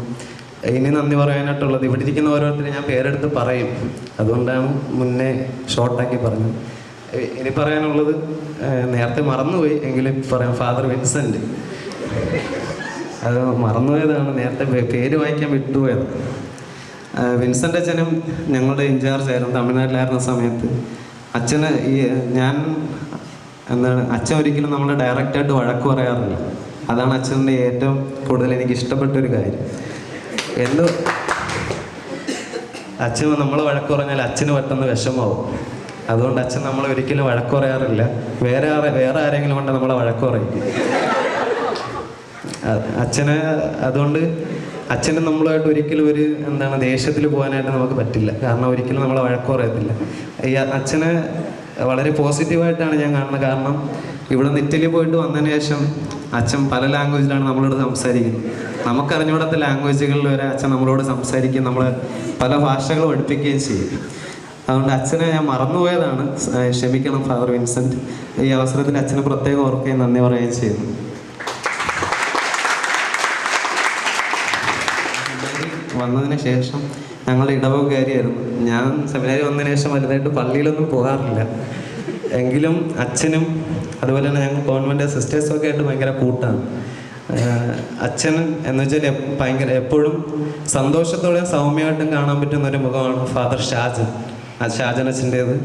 S10: ഇനി നന്ദി പറയാനായിട്ടുള്ളത്, ഇവിടെ ഇരിക്കുന്ന ഓരോരുത്തരും ഞാൻ പേരെടുത്ത് പറയും, അതുകൊണ്ടാണ് മുന്നേ ഷോർട്ടാക്കി പറഞ്ഞത്. ഇനി പറയാനുള്ളത് നേരത്തെ മറന്നുപോയി, എങ്കിലും പറയാം. ഫാദർ വിൻസെൻ്റ്, അത് മറന്നുപോയതാണ്, നേരത്തെ പേര് വായിക്കാൻ വിട്ടുപോയത്. വിൻസെൻ്റ് അച്ഛനും ഞങ്ങളുടെ ഇൻചാർജ് ആയിരുന്നു തമിഴ്നാട്ടിലായിരുന്ന സമയത്ത്. അച്ഛന് അച്ഛൻ ഒരിക്കലും നമ്മളെ ഡയറക്റ്റായിട്ട് വഴക്ക് പറയാറില്ല. അതാണ് അച്ഛൻ്റെ ഏറ്റവും കൂടുതൽ എനിക്ക് ഇഷ്ടപ്പെട്ടൊരു കാര്യം. അച്ഛൻ നമ്മൾ വഴക്ക് പറഞ്ഞാൽ അച്ഛന് പെട്ടെന്ന് വിഷമാവും. അതുകൊണ്ട് അച്ഛൻ നമ്മളെ ഒരിക്കലും വഴക്ക് പറയാറില്ല. വേറെ ആരെങ്കിലും കൊണ്ട് നമ്മളെ വഴക്ക് പറയും. അതുകൊണ്ട് അച്ഛന് നമ്മളുമായിട്ട് ഒരിക്കലും ദേഷ്യത്തിൽ പോകാനായിട്ട് നമുക്ക് പറ്റില്ല. കാരണം ഒരിക്കലും നമ്മളെ വഴക്ക് പറയത്തില്ല. അച്ഛന് വളരെ പോസിറ്റീവായിട്ടാണ് ഞാൻ കാണുന്നത്. കാരണം ഇവിടെ നിന്ന് ഇറ്റലി പോയിട്ട് വന്നതിന് ശേഷം അച്ഛൻ പല ലാംഗ്വേജിലാണ് നമ്മളോട് സംസാരിക്കുന്നത്. നമുക്കറിഞ്ഞൂടാത്ത ലാംഗ്വേജുകളിൽ വരെ അച്ഛൻ നമ്മളോട് സംസാരിക്കുകയും നമ്മളെ പല ഭാഷകൾ പഠിപ്പിക്കുകയും ചെയ്യും. അതുകൊണ്ട് അച്ഛനെ ഞാൻ മറന്നുപോയതാണ്. ക്ഷമിക്കണം ഫാദർ വിൻസെൻ്റ്. ഈ അവസരത്തിൽ അച്ഛനെ പ്രത്യേകം ഓർക്കുകയും നന്ദി പറയുകയും ചെയ്യുന്നു. വന്നതിന് ശേഷം ഞങ്ങളുടെ ഇടവകയായിരുന്നു. ഞാൻ സെമിനാരി വന്നതിന് ശേഷം വലുതായിട്ട് പള്ളിയിലൊന്നും പോകാറില്ല. എങ്കിലും അച്ഛനും അതുപോലെ തന്നെ ഞങ്ങൾ കോൺവെൻ്റ് സിസ്റ്റേഴ്സൊക്കെ ആയിട്ട് ഭയങ്കര കൂട്ടാണ്. അച്ഛൻ എന്ന് വെച്ചാൽ എപ്പോഴും സന്തോഷത്തോടെയും സൗമ്യമായിട്ടും കാണാൻ പറ്റുന്ന ഒരു മുഖമാണ് ഫാദർ ഷാജൻ അച്ഛൻ്റേത്.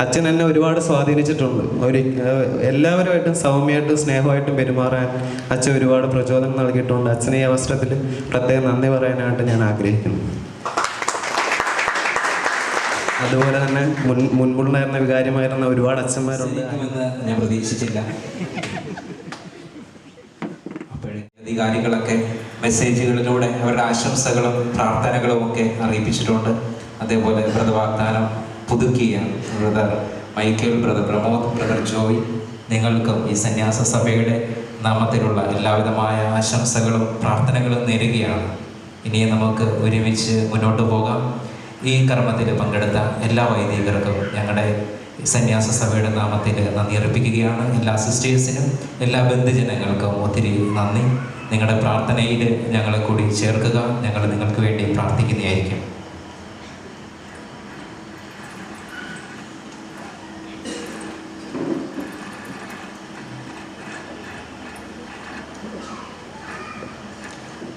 S10: അച്ഛൻ എന്നെ ഒരുപാട് സ്വാധീനിച്ചിട്ടുണ്ട്. എല്ലാവരുമായിട്ടും സൗമ്യമായിട്ടും സ്നേഹമായിട്ടും പെരുമാറാൻ അച്ഛൻ ഒരുപാട് പ്രചോദനം നൽകിയിട്ടുണ്ട്. അച്ഛനെ ഈ അവസരത്തിൽ പ്രത്യേകം നന്ദി പറയാനായിട്ട് ഞാൻ ആഗ്രഹിക്കുന്നു. അതുപോലെ തന്നെ മുൻപുണ്ടായിരുന്ന വികാര്യമായിരുന്ന ഒരുപാട് അച്ഛന്മാരുണ്ട്.
S3: ഞാൻ പ്രതീക്ഷിച്ചില്ല. അപ്പോഴേ അധികാരികളൊക്കെ മെസ്സേജുകളിലൂടെ അവരുടെ ആശംസകളും പ്രാർത്ഥനകളും ഒക്കെ അറിയിപ്പിച്ചിട്ടുണ്ട്. അതേപോലെ വ്രതവാഗ്ദാനം പുതുക്കിയ brother Michael, brother Pramod, brother Joy, നിങ്ങൾക്കും ഈ സന്യാസ സഭയുടെ നാമത്തിലുള്ള എല്ലാവിധമായ ആശംസകളും പ്രാർത്ഥനകളും നേരുകയാണ്. ഇനി നമുക്ക് ഒരുമിച്ച് മുന്നോട്ട് പോകാം. ഈ കർമ്മത്തിൽ പങ്കെടുത്ത എല്ലാ വൈദികർക്കും ഞങ്ങളുടെ സന്യാസ സഭയുടെ നാമത്തിൽ നന്ദി അർപ്പിക്കുകയാണ്. എല്ലാ സിസ്റ്റേഴ്സിനും എല്ലാ ബന്ധുജനങ്ങൾക്കും ഒത്തിരി നന്ദി. നിങ്ങളുടെ പ്രാർത്ഥനയിൽ ഞങ്ങളെ കൂടി ചേർക്കുക. ഞങ്ങൾ നിങ്ങൾക്ക് വേണ്ടി പ്രാർത്ഥിക്കുന്നതായിരിക്കും.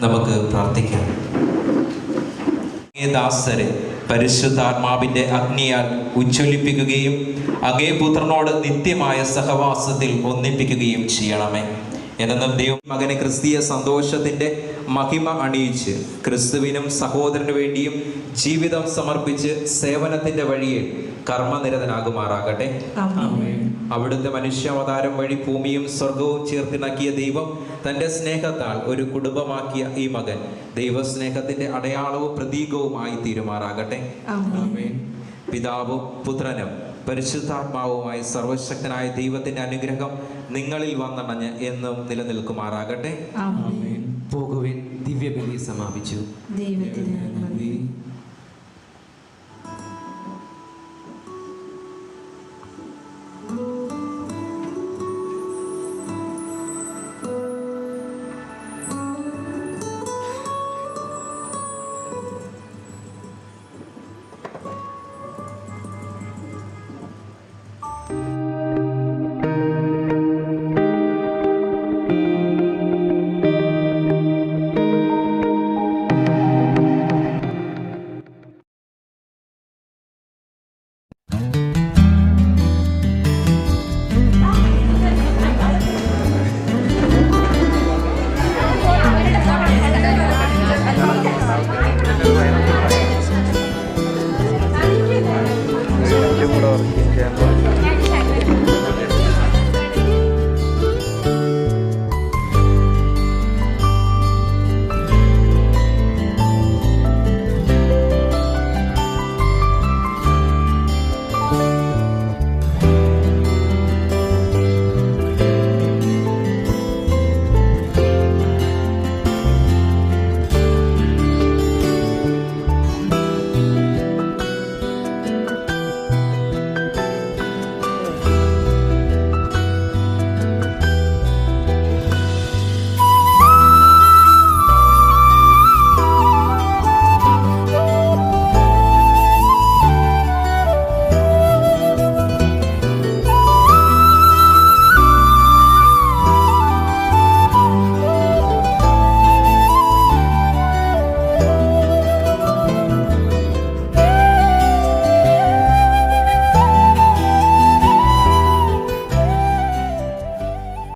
S3: നമുക്ക് പ്രാർത്ഥിക്കാം. ദാസരെ പരിശുദ്ധാത്മാവിന്റെ അഗ്നിയാൽ ഉജ്ജ്വലിപ്പിക്കുകയും അങ്ങേ പുത്രനോട് നിത്യമായ സഹവാസത്തിൽ ഒന്നിപ്പിക്കുകയും ചെയ്യണമേ. എന്നും ദൈവം മകനെ ക്രിസ്തീയ സന്തോഷത്തിന്റെ മഹിമ അണിയിച്ച് ക്രിസ്തുവിനും സഹോദരനു വേണ്ടിയും ജീവിതം സമർപ്പിച്ച് സേവനത്തിന്റെ വഴിയിൽ കർമ്മനിരതനാകുമാറാകട്ടെ. അവിടുത്തെ മനുഷ്യാവതാരം വഴി ഭൂമിയും സ്വർഗവും ചേർത്തിണക്കിയ ദൈവം തൻ്റെ സ്നേഹത്താൽ ഒരു കുടുംബമാക്കിയ ഈ മകൻ ദൈവസ്നേഹത്തിന്റെ അടയാളവും പ്രതീകവുമായി തീരുമാറാകട്ടെ. പിതാവും പുത്രനും പരിശുദ്ധാത്മാവുമായി സർവശക്തനായ ദൈവത്തിന്റെ അനുഗ്രഹം നിങ്ങളിൽ വന്നണഞ്ഞ് എന്നും നിലനിൽക്കുമാറാകട്ടെ.
S1: പോകുവിൻ, ദിവ്യബലി സമാപിച്ചു.
S5: ദൈവത്തിന് നന്ദി.